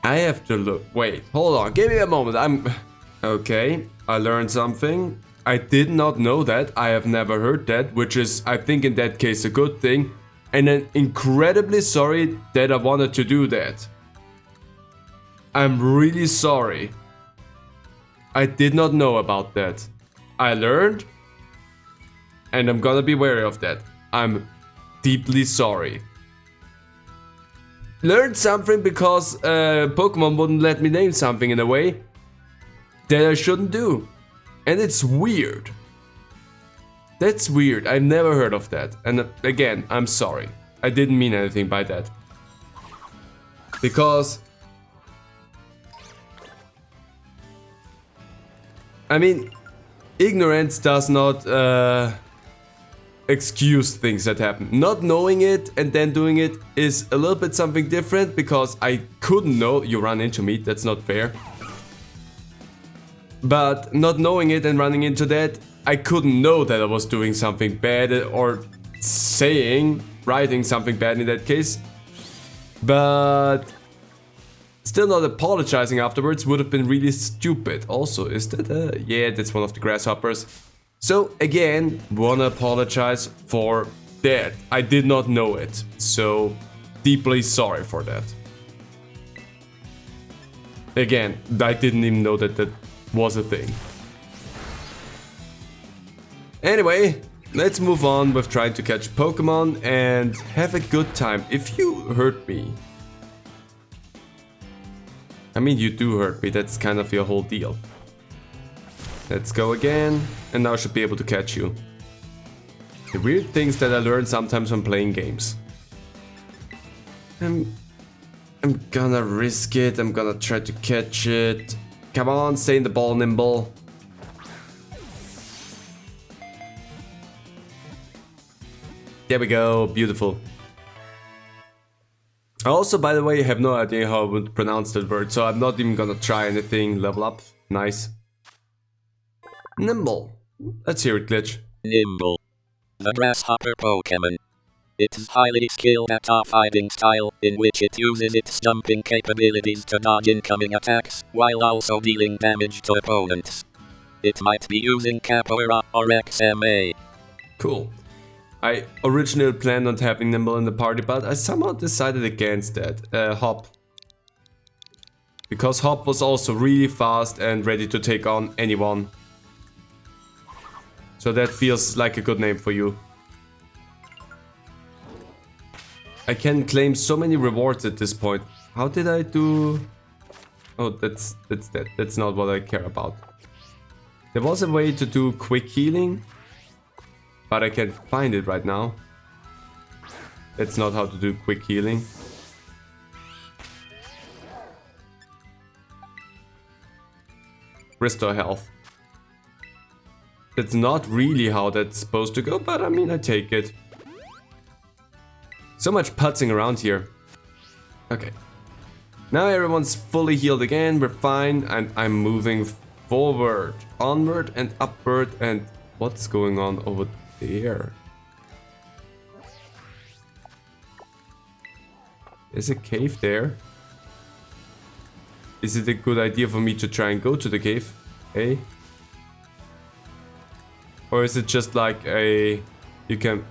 I have to look. Wait, hold on. Give me a moment. Okay, I learned something. I did not know that. I have never heard that, which is, I think, in that case, a good thing. And I'm incredibly sorry that I wanted to do that. I'm really sorry. I did not know about that. I learned, and I'm gonna be wary of that. I'm deeply sorry. Learned something because Pokemon wouldn't let me name something in a way that I shouldn't do. And it's weird. That's weird. I've never heard of that. And again, I'm sorry. I didn't mean anything by that. Because... I mean, ignorance does not excuse things that happen. Not knowing it and then doing it is a little bit something different, because I couldn't know. You run into me, that's not fair. But not knowing it and running into that, I couldn't know that I was doing something bad or writing something bad in that case. But still not apologizing afterwards would have been really stupid. Also, is that yeah, that's one of the grasshoppers. So again, wanna apologize for that. I did not know it, so deeply sorry for that. Again, I didn't even know that that was a thing. Anyway, let's move on with trying to catch Pokemon and have a good time. If you hurt me, I mean, you do hurt me, that's kind of your whole deal. Let's go again, and now I should be able to catch you. The weird things that I learn sometimes when playing games. I'm gonna risk it, I'm gonna try to catch it. Come on, stay in the ball, Nimble. There we go, beautiful. I also, by the way, have no idea how I would pronounce that word, so I'm not even gonna try anything. Level up, nice. Nimble. Let's hear it, Glitch. Nimble. The grasshopper Pokémon. It is highly skilled at a fighting style, in which it uses its jumping capabilities to dodge incoming attacks, while also dealing damage to opponents. It might be using Capoeira or XMA. Cool. I originally planned on having Nimble in the party, but I somehow decided against that. Hop. Because Hop was also really fast and ready to take on anyone. So that feels like a good name for you. I can claim so many rewards at this point. How did I do? Oh, that's that. That's not what I care about. There was a way to do quick healing, but I can't find it right now. That's not how to do quick healing. Restore health. That's not really how that's supposed to go, but I mean, I take it. So much putzing around here. Okay. Now everyone's fully healed again, we're fine, and I'm moving forward, onward and upward, and what's going on over there? There's a cave there. Is it a good idea for me to try and go to the cave? Hey? Or is it just like a... you can...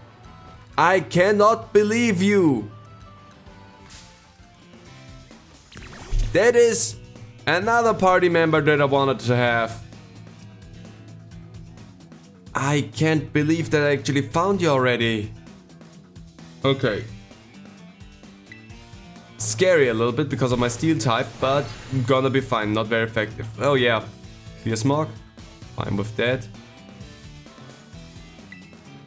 I cannot believe you! That is another party member that I wanted to have. I can't believe that I actually found you already. Okay. Scary a little bit because of my steel type, but I'm gonna be fine, not very effective. Oh yeah, clear smog. Fine with that.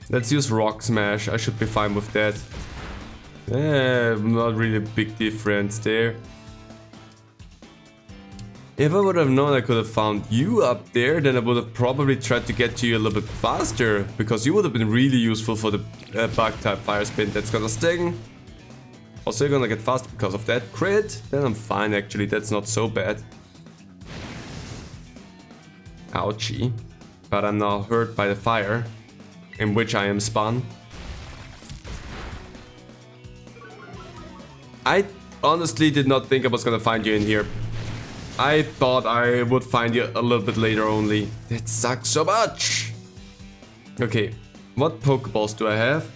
Let's use Rock Smash, I should be fine with that. Not really a big difference there. If I would have known I could have found you up there, then I would have probably tried to get to you a little bit faster, because you would have been really useful for the bug type fire spin that's gonna sting. Also, you're gonna get faster because of that crit. Then I'm fine actually, that's not so bad. Ouchie. But I'm now hurt by the fire, in which I am spun. I honestly did not think I was gonna find you in here. I thought I would find you a little bit later only. That sucks so much. Okay, what Pokeballs do I have?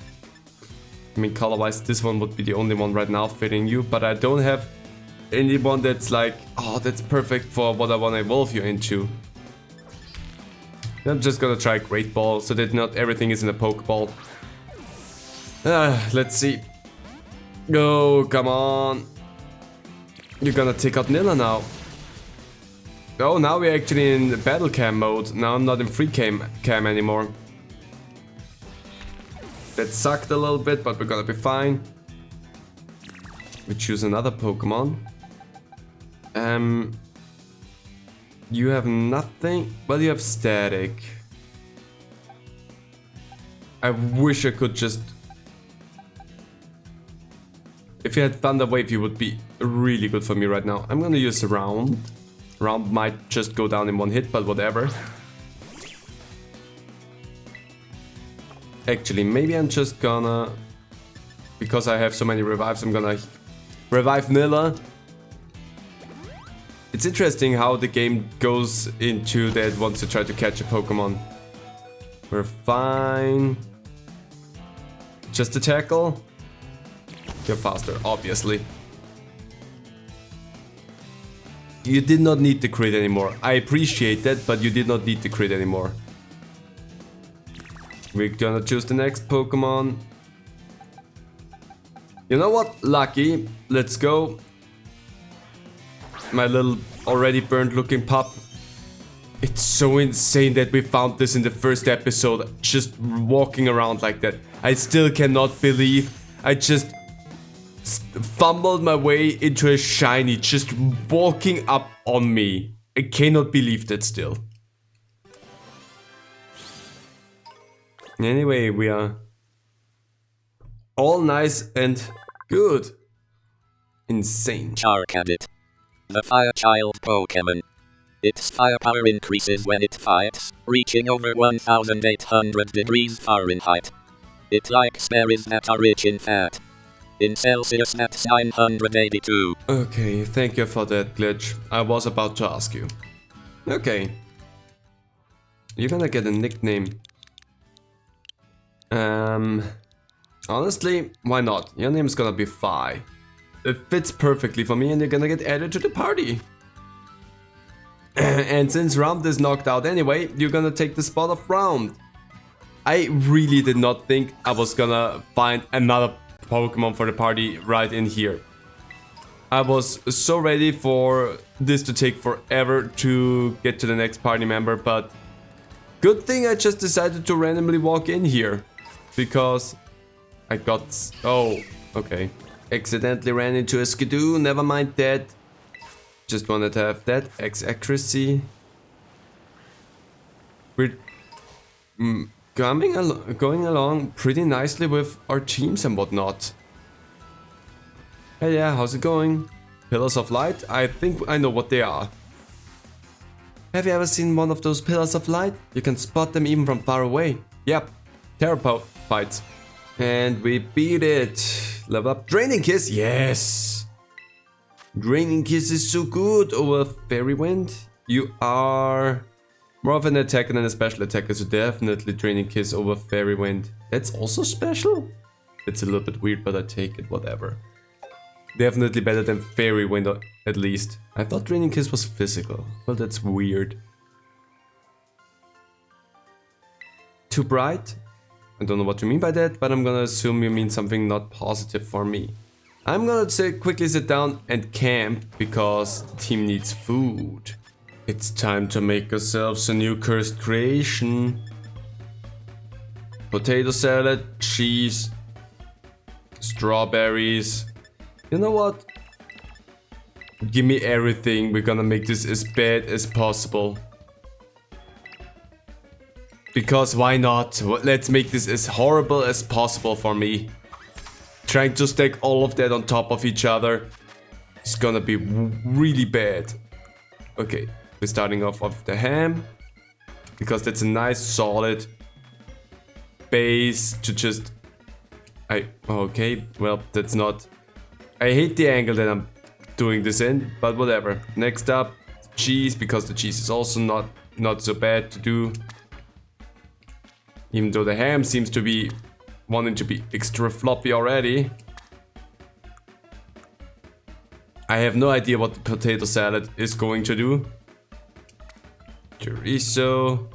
I mean, color-wise, this one would be the only one right now fitting you, but I don't have anyone that's like, oh, that's perfect for what I want to evolve you into. I'm just gonna try Great Ball so that not everything is in a Pokeball. Let's see. Oh, come on. You're gonna take out Nilla now. Oh, now we're actually in battle cam mode. Now I'm not in free cam anymore. That sucked a little bit, but we're gonna be fine. We choose another Pokemon. You have nothing. Well, you have Static. I wish I could just... If you had Thunder Wave, you would be really good for me right now. I'm gonna use Round. Round might just go down in one hit, but whatever. Actually, maybe I'm just gonna... Because I have so many revives, I'm gonna revive Nilla. It's interesting how the game goes into that once you try to catch a Pokemon. We're fine. Just a tackle. You're faster, obviously. You did not need the crit anymore. I appreciate that, but you did not need the crit anymore. We're gonna choose the next Pokemon. You know what? Lucky. Let's go. My little already burned looking pup. It's so insane that we found this in the first episode. Just walking around like that. I still cannot believe I just fumbled my way into a shiny just walking up on me. I cannot believe that still. Anyway, we are all nice and good. Insane. Charcadet. The Fire Child Pokémon. Its firepower increases when it fights, reaching over 1800 degrees Fahrenheit. It likes berries that are rich in fat. In Celsius, that's 982. Okay, thank you for that glitch. I was about to ask you. Okay. You're gonna get a nickname. Honestly, why not? Your name's gonna be Fi. It fits perfectly for me and you're gonna get added to the party. And since Round is knocked out anyway, you're gonna take the spot of Round. I really did not think I was gonna find another Pokemon for the party right in here. I was so ready for this to take forever to get to the next party member, but good thing I just decided to randomly walk in here. Because I got... Oh, okay. Accidentally ran into a Skidoo, never mind that. Just wanted to have that. X-accuracy. We're going along pretty nicely with our teams and whatnot. Hey, yeah, how's it going? Pillars of Light? I think I know what they are. Have you ever seen one of those Pillars of Light? You can spot them even from far away. Yep, Terraphytes. And we beat it. Level up. Draining Kiss, yes! Draining Kiss is so good over Fairy Wind. You are more of an attacker than a special attacker, so definitely Draining Kiss over Fairy Wind. That's also special? It's a little bit weird, but I take it, whatever. Definitely better than Fairy Wind, at least. I thought Draining Kiss was physical. Well, that's weird. Too bright? I don't know what you mean by that, but I'm gonna assume you mean something not positive for me. I'm gonna quickly sit down and camp because the team needs food. It's time to make ourselves a new cursed creation. Potato salad, cheese, strawberries. You know what? Give me everything. We're gonna make this as bad as possible. Because why not? Let's make this as horrible as possible for me. Trying to stack all of that on top of each other is gonna be really bad. Okay, we're starting off with the ham. Because that's a nice solid base to just... Okay, well, that's not I hate the angle that I'm doing this in, but whatever. Next up, cheese, because the cheese is also not so bad to do. Even though the ham seems to be wanting to be extra floppy already. I have no idea what the potato salad is going to do. Chorizo.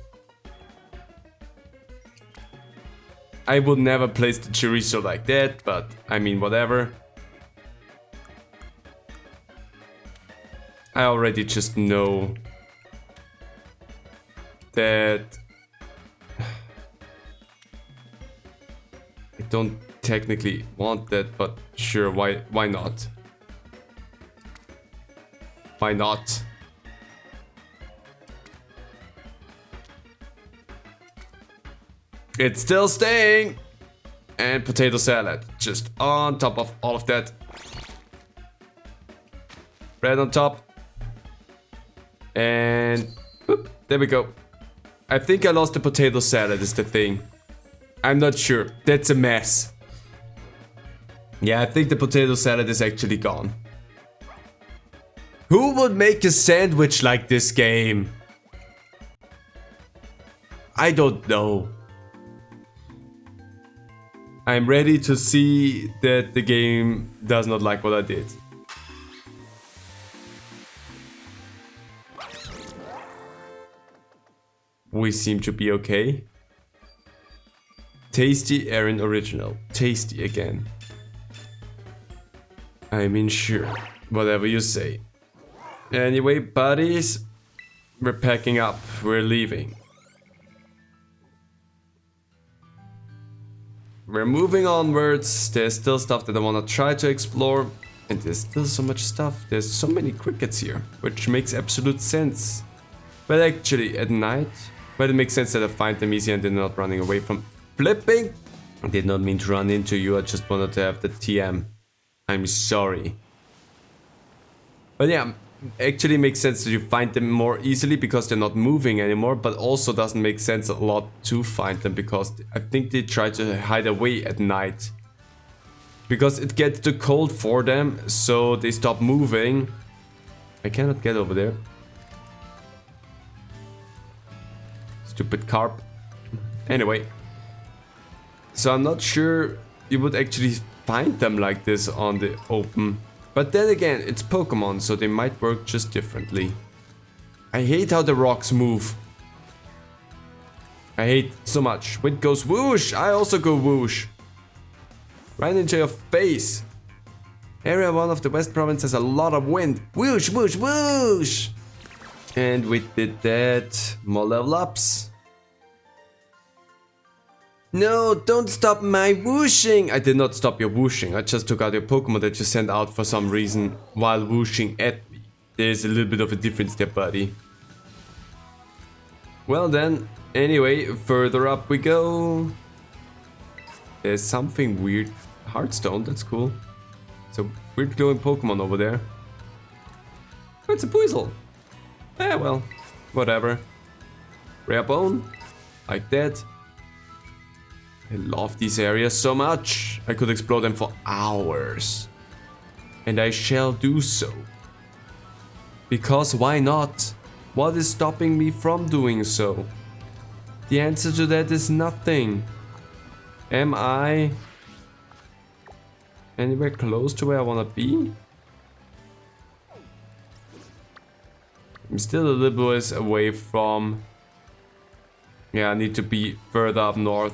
I would never place the chorizo like that, but I mean, whatever. I already just know that I don't technically want that, but sure, why not? Why not? It's still staying! And potato salad, just on top of all of that. Bread on top. And whoop, there we go. I think I lost the potato salad is the thing. I'm not sure. That's a mess. Yeah, I think the potato salad is actually gone. Who would make a sandwich like this game? I don't know. I'm ready to see that the game does not like what I did. We seem to be okay. Tasty Aaron Original. Tasty again. I mean, sure. Whatever you say. Anyway, buddies. We're packing up. We're leaving. We're moving onwards. There's still stuff that I want to try to explore. And there's still so much stuff. There's so many crickets here. Which makes absolute sense. But actually, at night... But it makes sense that I find them easy and they're not running away from flipping. I did not mean to run into you, I just wanted to have the TM. I'm sorry. But yeah, actually makes sense that you find them more easily because they're not moving anymore, but also doesn't make sense a lot to find them because I think they try to hide away at night. Because it gets too cold for them, so they stop moving. I cannot get over there. Stupid carp. Anyway. So I'm not sure you would actually find them like this on the open. But then again, it's Pokemon, so they might work just differently. I hate how the rocks move. I hate it so much. Wind goes whoosh, I also go whoosh. Right into your face. Area 1 of the West Province has a lot of wind. Whoosh, whoosh, whoosh. And we did that. More level ups. No, don't stop my whooshing! I did not stop your whooshing. I just took out your Pokemon that you sent out for some reason while whooshing at me. There's a little bit of a difference there, buddy. Well then, anyway, further up we go. There's something weird. Heartstone, that's cool. So weird glowing Pokemon over there. Oh, it's a Buizel. Eh, well, whatever. Rare bone, like that. I love these areas so much. I could explore them for hours. And I shall do so. Because why not? What is stopping me from doing so? The answer to that is nothing. Am I anywhere close to where I want to be? I'm still a little ways away from... Yeah, I need to be further up north.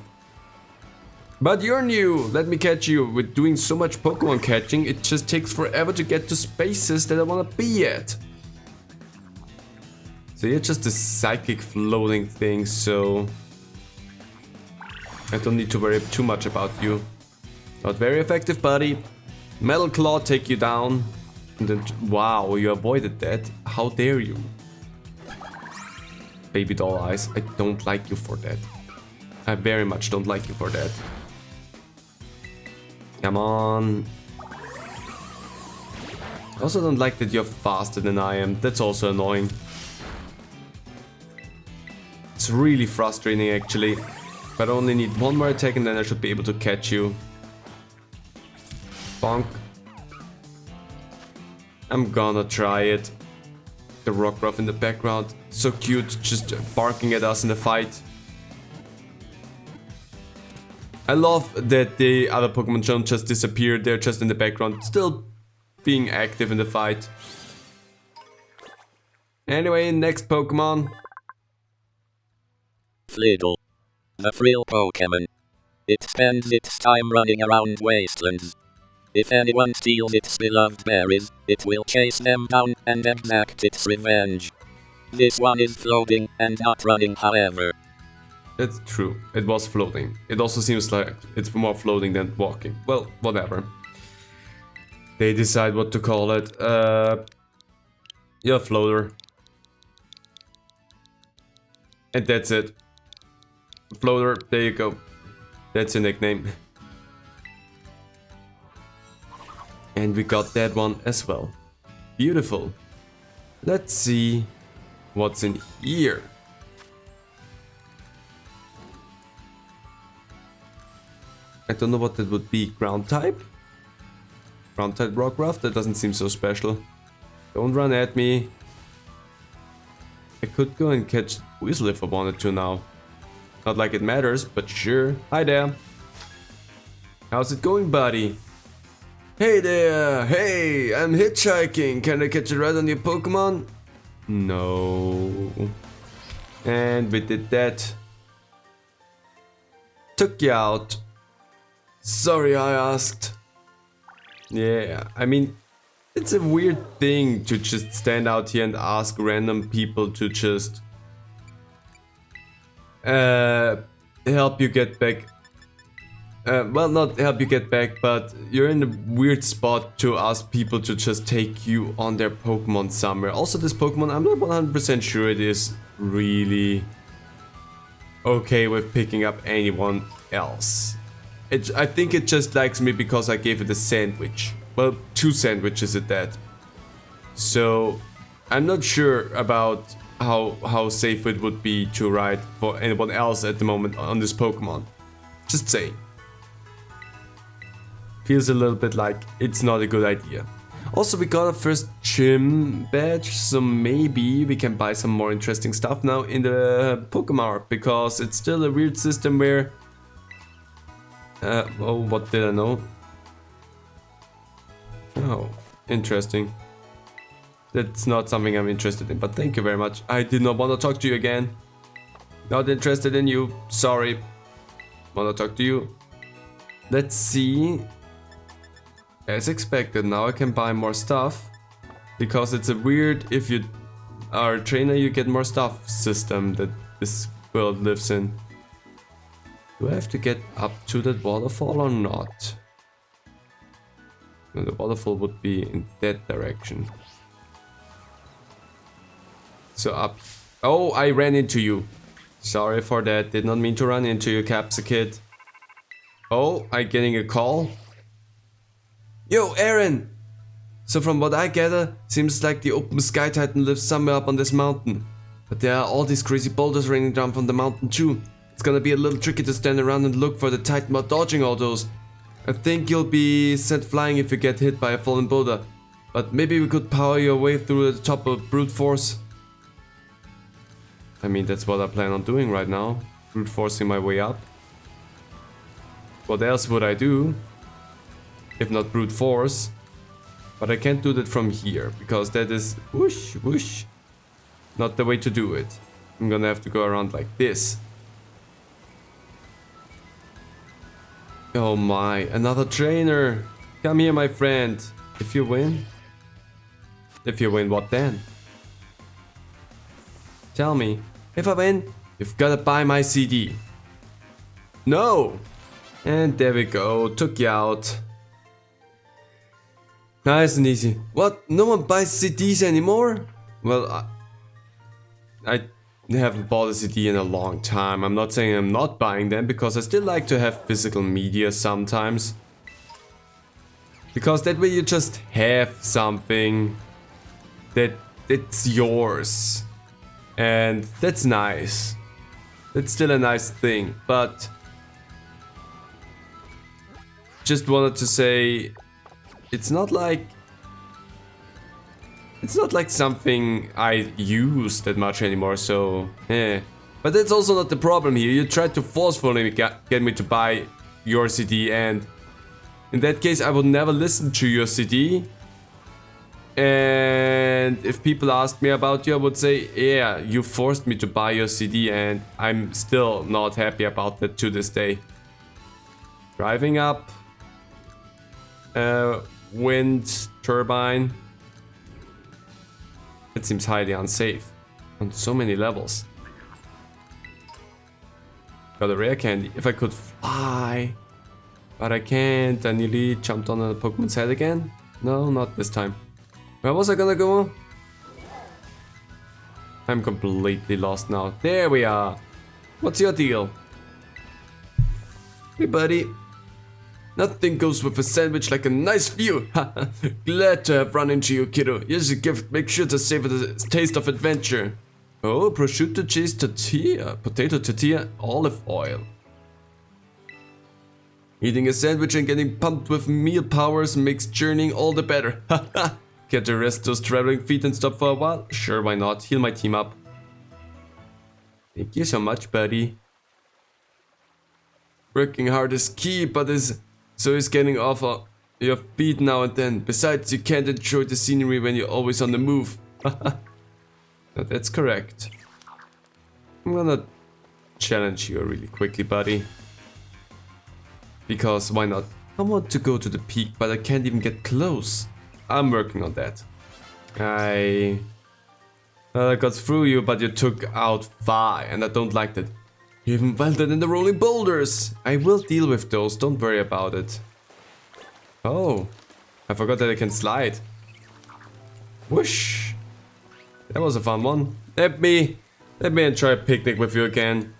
But you're new! Let me catch you. With doing so much Pokemon catching, it just takes forever to get to spaces that I want to be at. So you're just a psychic floating thing, so... I don't need to worry too much about you. Not very effective, buddy. Metal Claw, take you down. And then, wow, you avoided that. How dare you? Baby doll eyes, I don't like you for that. I very much don't like you for that. Come on. I also don't like that you're faster than I am. That's also annoying. It's really frustrating actually. But I only need one more attack and then I should be able to catch you. Bonk. I'm gonna try it. The Rockruff in the background, so cute, just barking at us in the fight. I love that the other Pokemon don't just disappear, they're just in the background, still being active in the fight. Anyway, next Pokemon. Flidle. The frill Pokémon. It spends its time running around wastelands. If anyone steals its beloved berries, it will chase them down and exact its revenge. This one is floating and not running, however. That's true, it was floating. It also seems like it's more floating than walking. Well, whatever. They decide what to call it. Yeah, floater. And that's it. Floater, there you go. That's your nickname. And we got that one as well. Beautiful. Let's see what's in here. I don't know what that would be. Ground type? Ground type Rockruff? That doesn't seem so special. Don't run at me. I could go and catch Weasel if I wanted to now. Not like it matters, but sure. Hi there. How's it going, buddy? Hey there! Hey, I'm hitchhiking. Can I catch a ride on your Pokemon? No. And we did that. Took you out. Sorry I asked. Yeah, I mean, it's a weird thing to just stand out here and ask random people to just help you get back. Well, not help you get back, but you're in a weird spot to ask people to just take you on their Pokemon somewhere. Also, this Pokemon, I'm not 100% sure it is really okay with picking up anyone else. I think it just likes me because I gave it a sandwich. Well, 2 sandwiches at that. So, I'm not sure about how safe it would be to ride for anyone else at the moment on this Pokemon. Just saying. Feels a little bit like it's not a good idea. Also, we got our first gym badge, so maybe we can buy some more interesting stuff now in the Pokemon, because it's still a weird system where... oh, what did I know? Oh, interesting. That's not something I'm interested in, but thank you very much. I did not want to talk to you again. Not interested in you, sorry. Want to talk to you. Let's see. As expected, now I can buy more stuff. Because it's a weird, if you are a trainer you get more stuff system that this world lives in. Do I have to get up to that waterfall or not? No, the waterfall would be in that direction. So up. Oh, I ran into you. Sorry for that. Did not mean to run into you, Capsicid. Oh, I'm getting a call. Yo, Aaron! So from what I gather, seems like the open sky titan lives somewhere up on this mountain. But there are all these crazy boulders raining down from the mountain too. It's gonna be a little tricky to stand around and look for the titan while dodging all those. I think you'll be sent flying if you get hit by a fallen boulder. But maybe we could power your way through the top of brute force. I mean, that's what I plan on doing right now. Brute forcing my way up. What else would I do? If not brute force. But I can't do that from here, because that is whoosh, whoosh. Not the way to do it. I'm gonna have to go around like this. Oh my, another trainer. Come here, my friend. If you win? If you win, what then? Tell me. If I win, you've gotta buy my CD. No! And there we go, took you out. Nice and easy. What? No one buys CDs anymore? Well, I haven't bought a CD in a long time. I'm not saying I'm not buying them, because I still like to have physical media sometimes. Because that way you just have something that's yours. And that's nice. That's still a nice thing, but... Just wanted to say... It's not like It's not like something I use that much anymore, so But that's also not the problem here. You tried to forcefully get me to buy your CD, and in that case I would never listen to your CD. And if people asked me about you, I would say, yeah, you forced me to buy your CD, and I'm still not happy about that to this day. Driving up. Wind turbine. It seems highly unsafe on so many levels. Got a rare candy. If I could fly. But I can't. I nearly jumped on a Pokemon's head again. No, not this time. Where was I gonna go? I'm completely lost now. There we are. What's your deal? Hey buddy. Nothing goes with a sandwich like a nice view. Glad to have run into you, kiddo. Here's a gift. Make sure to savor the taste of adventure. Oh, prosciutto cheese tortilla, potato tortilla, olive oil. Eating a sandwich and getting pumped with meal powers makes journeying all the better. Get to rest those traveling feet and stop for a while? Sure, why not? Heal my team up. Thank you so much, buddy. Working hard is key, but so is getting off your feet now and then. Besides, you can't enjoy the scenery when you're always on the move. No, that's correct. I'm gonna challenge you really quickly, buddy. Because why not? I want to go to the peak, but I can't even get close. I'm working on that. I got through you, but you took out Vi, and I don't like that. You even welded in the rolling boulders. I will deal with those, don't worry about it. Oh, I forgot that I can slide. Whoosh. That was a fun one. Let me enjoy a picnic with you again.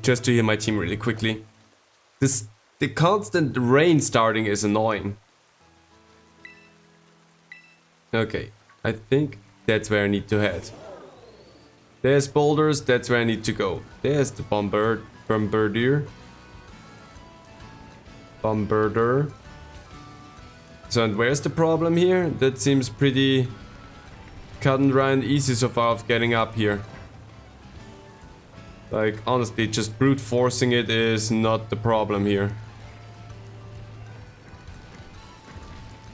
Just to heal my team really quickly. The constant rain starting is annoying. Okay, I think that's where I need to head. There's boulders, that's where I need to go. There's the bombardier. So, and where's the problem here? That seems pretty cut and dry and easy so far of getting up here. Like, honestly, just brute forcing it is not the problem here.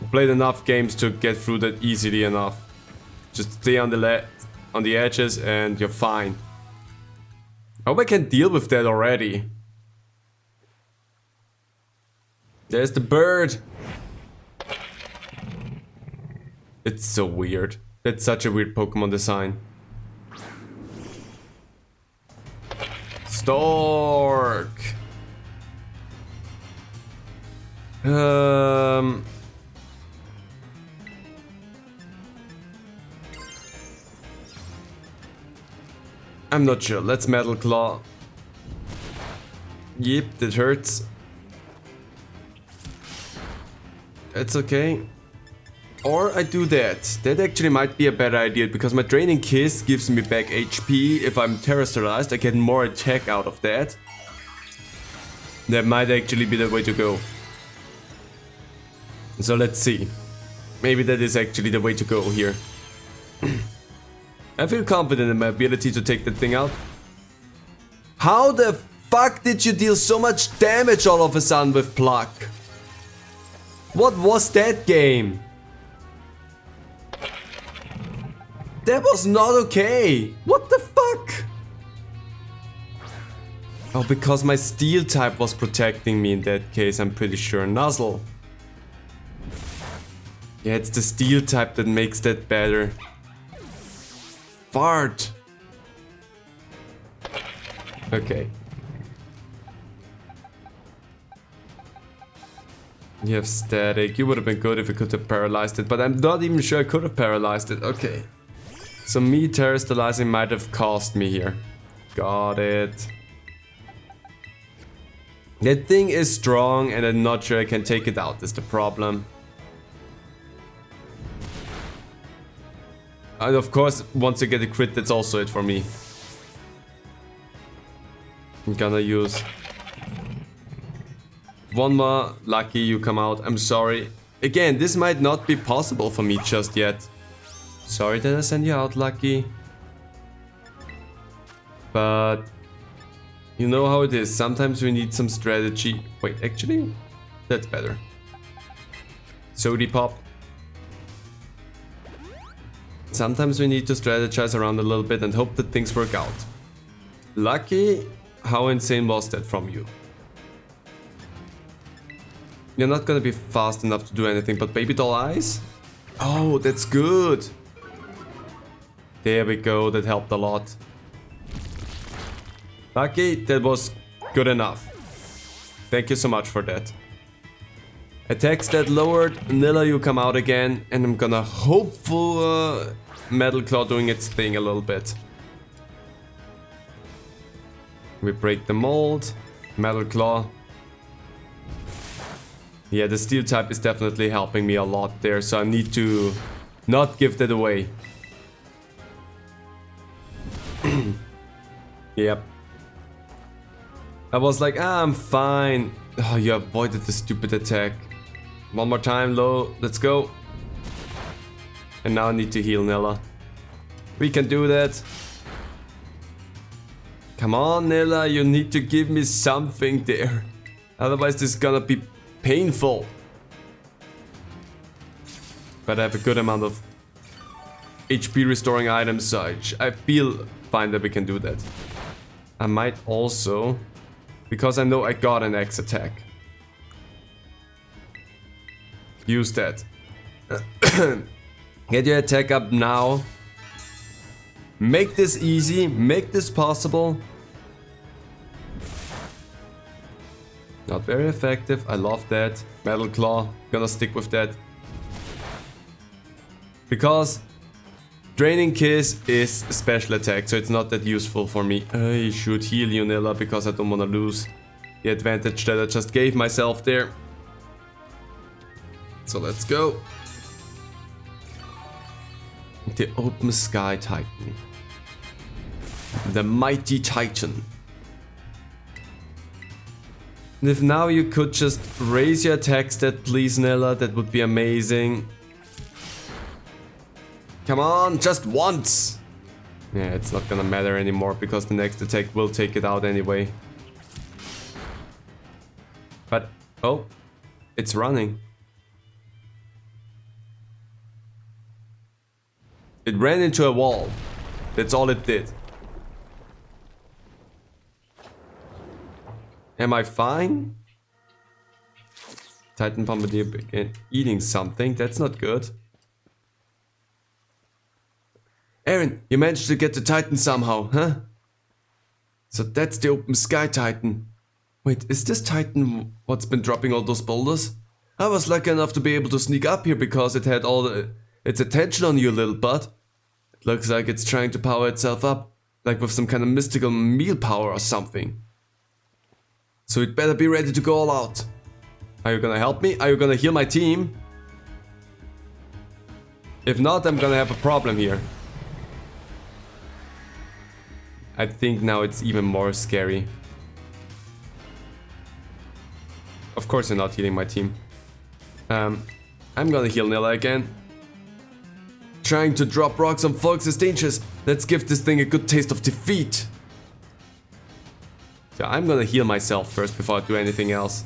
I've played enough games to get through that easily enough. Just stay on the edges and you're fine. I hope I can deal with that already. There's the bird. It's so weird. That's such a weird Pokemon design. Stork. I'm not sure. Let's Metal Claw. Yep, that hurts. It's okay. Or I do that. That actually might be a better idea because my Draining Kiss gives me back HP. If I'm terrestrialized, I get more attack out of that. That might actually be the way to go. So let's see. Maybe that is actually the way to go here. I feel confident in my ability to take that thing out. How the fuck did you deal so much damage all of a sudden with Pluck? What was that game? That was not okay. What the fuck? Oh, because my steel type was protecting me in that case, I'm pretty sure. Nuzzle. Yeah, it's the steel type that makes that better. Fart. Okay. You have static. You would have been good if you could have paralyzed it, but I'm not even sure I could have paralyzed it. Okay. So me terrestrializing might have cost me here. Got it. That thing is strong and I'm not sure I can take it out, is the problem. And of course, once I get a crit, that's also it for me. I'm gonna use one more. Lucky you come out. I'm sorry. Again, this might not be possible for me just yet. Sorry that I sent you out, Lucky. But you know how it is. Sometimes we need some strategy. Wait, actually, that's better. Sody Pop. Sometimes we need to strategize around a little bit and hope that things work out. Lucky, how insane was that from you? You're not gonna be fast enough to do anything but baby doll eyes? Oh, that's good. There we go, that helped a lot. Lucky, that was good enough. Thank you so much for that. Attacks that lowered, Nilla, you come out again, and I'm gonna hope for Metal Claw doing its thing a little bit. We break the mold, Metal Claw. Yeah, the steel type is definitely helping me a lot there, so I need to not give that away. Yep. I was like, I'm fine. Oh, you avoided the stupid attack. One more time, low. Let's go. And now I need to heal Nilla. We can do that. Come on, Nilla. You need to give me something there. Otherwise, this is gonna be painful. But I have a good amount of HP restoring items, so I feel fine that we can do that. I might also, because I know I got an X attack, use that. Get your attack up now. Make this easy, make this possible. Not very effective, I love that. Metal Claw, gonna stick with that. Because Draining Kiss is a special attack, so it's not that useful for me. I should heal you, Nilla, because I don't want to lose the advantage that I just gave myself there. So let's go. The Open Sky Titan. The Mighty Titan. And if now you could just raise your attack stat, please, Nilla, that would be amazing. Come on, just once! Yeah, it's not gonna matter anymore because the next attack will take it out anyway. But, oh, it's running. It ran into a wall. That's all it did. Am I fine? Titan Bombardier began eating something. That's not good. Aaron, you managed to get the Titan somehow, huh? So that's the Open Sky Titan. Wait, is this Titan what's been dropping all those boulders? I was lucky enough to be able to sneak up here because it had all its attention on you, little butt. It looks like it's trying to power itself up, like with some kind of mystical meal power or something. So it better be ready to go all out. Are you gonna help me? Are you gonna heal my team? If not, I'm gonna have a problem here. I think now it's even more scary. Of course you're not healing my team. I'm gonna heal Nilla again. Trying to drop rocks on folks is dangerous. Let's give this thing a good taste of defeat. So I'm gonna heal myself first before I do anything else.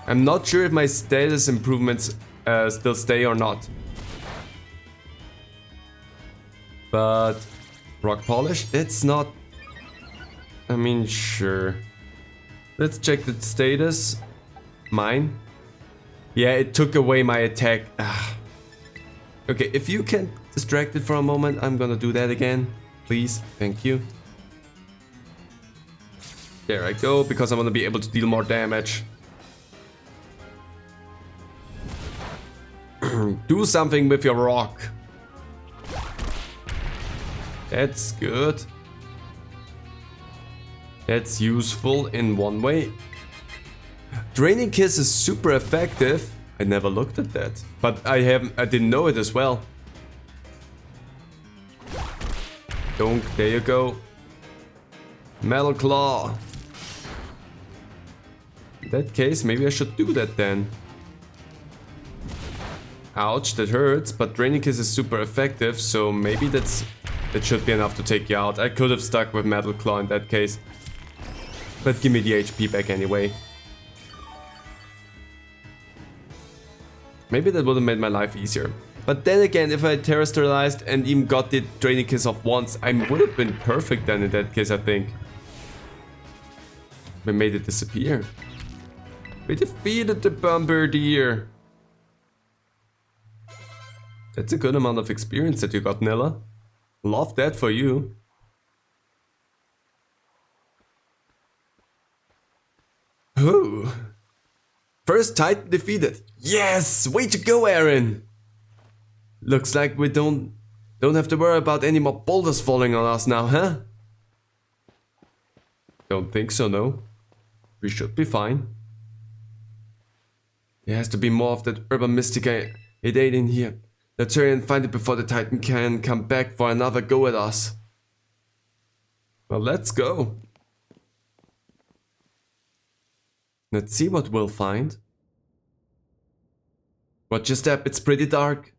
I'm not sure if my status improvements still stay or not. But rock polish, it's not... I mean, sure. Let's check the status. Mine. Yeah, it took away my attack. Okay, if you can distract it for a moment, I'm gonna do that again. Please, thank you. There I go, because I want to be able to deal more damage. Do something with your rock. That's good. That's useful in one way. Draining Kiss is super effective. I never looked at that, but I didn't know it as well. Donk, there you go. Metal Claw. In that case, maybe I should do that then. Ouch, that hurts, but Draining Kiss is super effective, so maybe that should be enough to take you out. I could have stuck with Metal Claw in that case. But give me the HP back anyway. Maybe that would have made my life easier. But then again, if I Terra Sterilized and even got the Draining Kiss off once, I would have been perfect then in that case, I think. We made it disappear. We defeated the Bombardier. That's a good amount of experience that you got, Nilla. Love that for you. Ooh. First Titan defeated. Yes! Way to go, Aaron! Looks like we don't have to worry about any more boulders falling on us now, huh? Don't think so, no. We should be fine. There has to be more of that Herba Mystica it ate in here. Let's hurry and find it before the Titan can come back for another go at us. Well, let's go. Let's see what we'll find. Watch your step, it's pretty dark.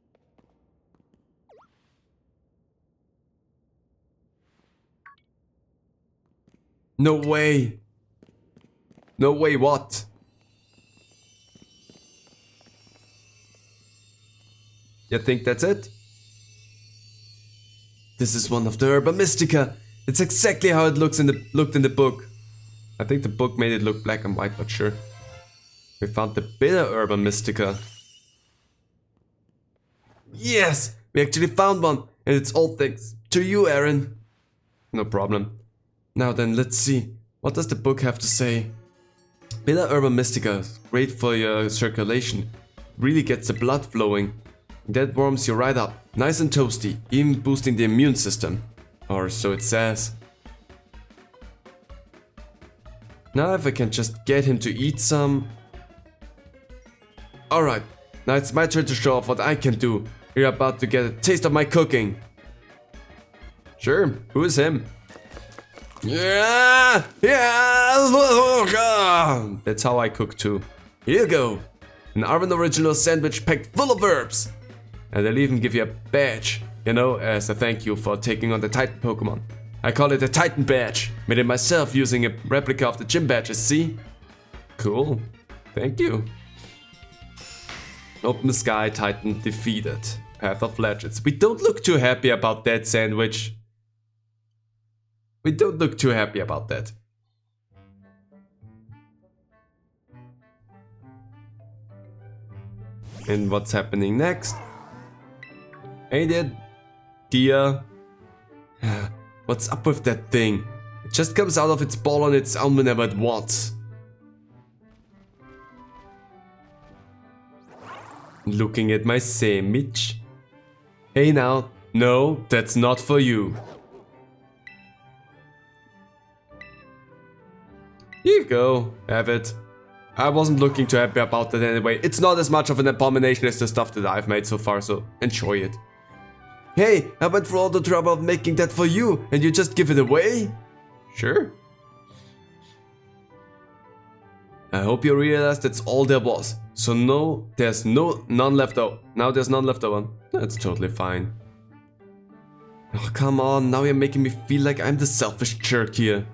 No way. No way, what? You think that's it? This is one of the Herba Mystica. It's exactly how it looked in the book. I think the book made it look black and white, but sure. We found the bitter Herba Mystica. Yes! We actually found one! And it's all thanks to you, Aaron. No problem. Now then, let's see. What does the book have to say? Bitter Herba Mystica is great for your circulation. Really gets the blood flowing. That warms you right up. Nice and toasty, even boosting the immune system. Or so it says. Now if I can just get him to eat some... Alright, now it's my turn to show off what I can do. You're about to get a taste of my cooking. Sure, who is him? Yeah! That's how I cook too. Here you go. An Arwen original sandwich packed full of herbs. And I'll even give you a badge, you know, as a thank you for taking on the Titan Pokemon. I call it a Titan badge. Made it myself using a replica of the gym badges, see? Cool. Thank you. Open Sky Titan defeated. Path of Legends. We don't look too happy about that sandwich. We don't look too happy about that. And what's happening next? Hey there, dear. What's up with that thing? It just comes out of its ball on its own whenever it wants. Looking at my sandwich. Hey now, no, that's not for you. Here you go, have it. I wasn't looking too happy about that anyway. It's not as much of an abomination as the stuff that I've made so far, so enjoy it. Hey, I went through all the trouble of making that for you, and you just give it away? Sure. I hope you realize that's all there was. So no, there's none left over. Now there's none left over. That's totally fine. Oh, come on, now you're making me feel like I'm the selfish jerk here.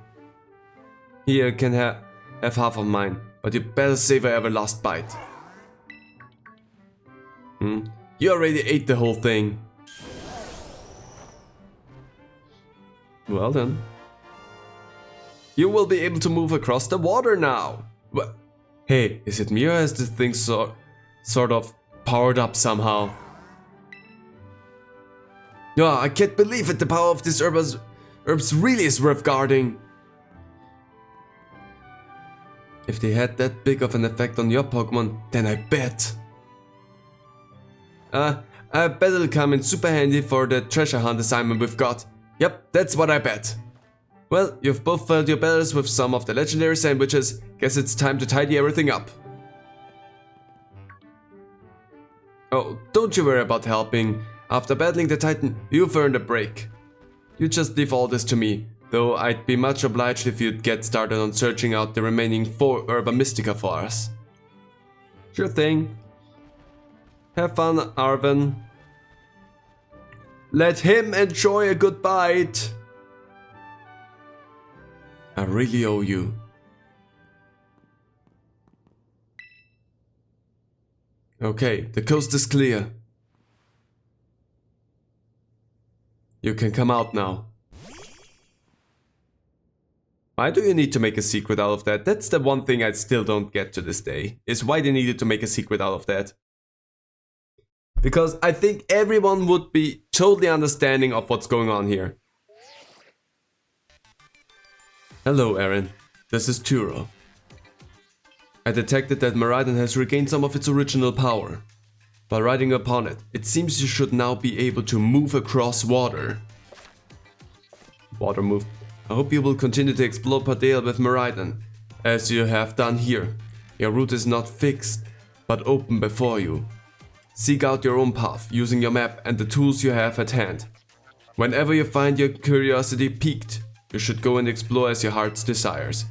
Here, you can have half of mine, but you better savor every last bite. You already ate the whole thing. Well then. You will be able to move across the water now. What? Hey, is it me or is this thing sort of powered up somehow? Yeah, I can't believe it. The power of these herbs really is worth guarding. If they had that big of an effect on your Pokemon, then I bet. I bet it'll come in super handy for the treasure hunt assignment we've got. Yep, that's what I bet. Well, you've both filled your bellies with some of the legendary sandwiches. Guess it's time to tidy everything up. Oh, don't you worry about helping. After battling the Titan, you've earned a break. You just leave all this to me, though I'd be much obliged if you'd get started on searching out the remaining 4 Herba Mystica for us. Sure thing. Have fun, Arven. Let him enjoy a good bite. I really owe you. Okay, the coast is clear. You can come out now. Why do you need to make a secret out of that? That's the one thing I still don't get to this day, is why they needed to make a secret out of that. Because I think everyone would be totally understanding of what's going on here. Hello, Aaron. This is Turo. I detected that Miraidon has regained some of its original power. By riding upon it, it seems you should now be able to move across water. Water move. I hope you will continue to explore Pardale with Miraidon, as you have done here. Your route is not fixed, but open before you. Seek out your own path, using your map and the tools you have at hand. Whenever you find your curiosity piqued, you should go and explore as your heart desires.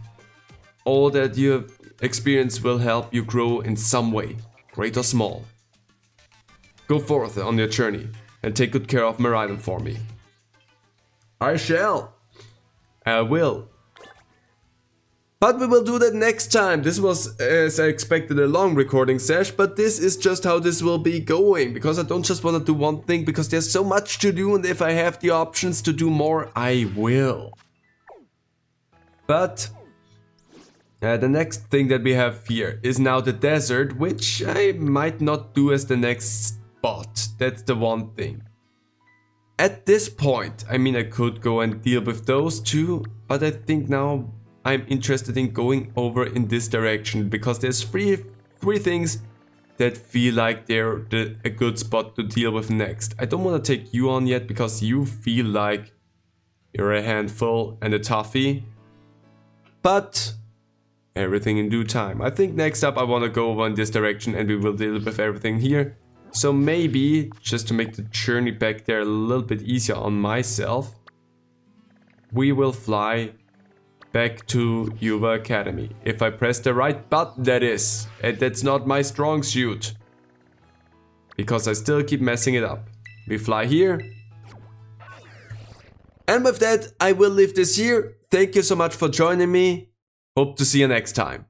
All that you have experienced will help you grow in some way, great or small. Go forth on your journey, and take good care of Miraidon for me. I shall. I will. But we will do that next time. This was, as I expected, a long recording sesh, but this is just how this will be going. Because I don't just want to do one thing, because there's so much to do, and if I have the options to do more, I will. But the next thing that we have here is now the desert, which I might not do as the next spot. That's the one thing. At this point, I mean, I could go and deal with those two, but I think now I'm interested in going over in this direction, because there's three things that feel like they're a good spot to deal with next. I don't want to take you on yet, because you feel like you're a handful and a toughie, but everything in due time. I think next up I want to go over in this direction, and we will deal with everything here. So maybe, just to make the journey back there a little bit easier on myself, we will fly back to Yuva Academy. If I press the right button, that is. And that's not my strong suit, because I still keep messing it up. We fly here. And with that, I will leave this here. Thank you so much for joining me. Hope to see you next time.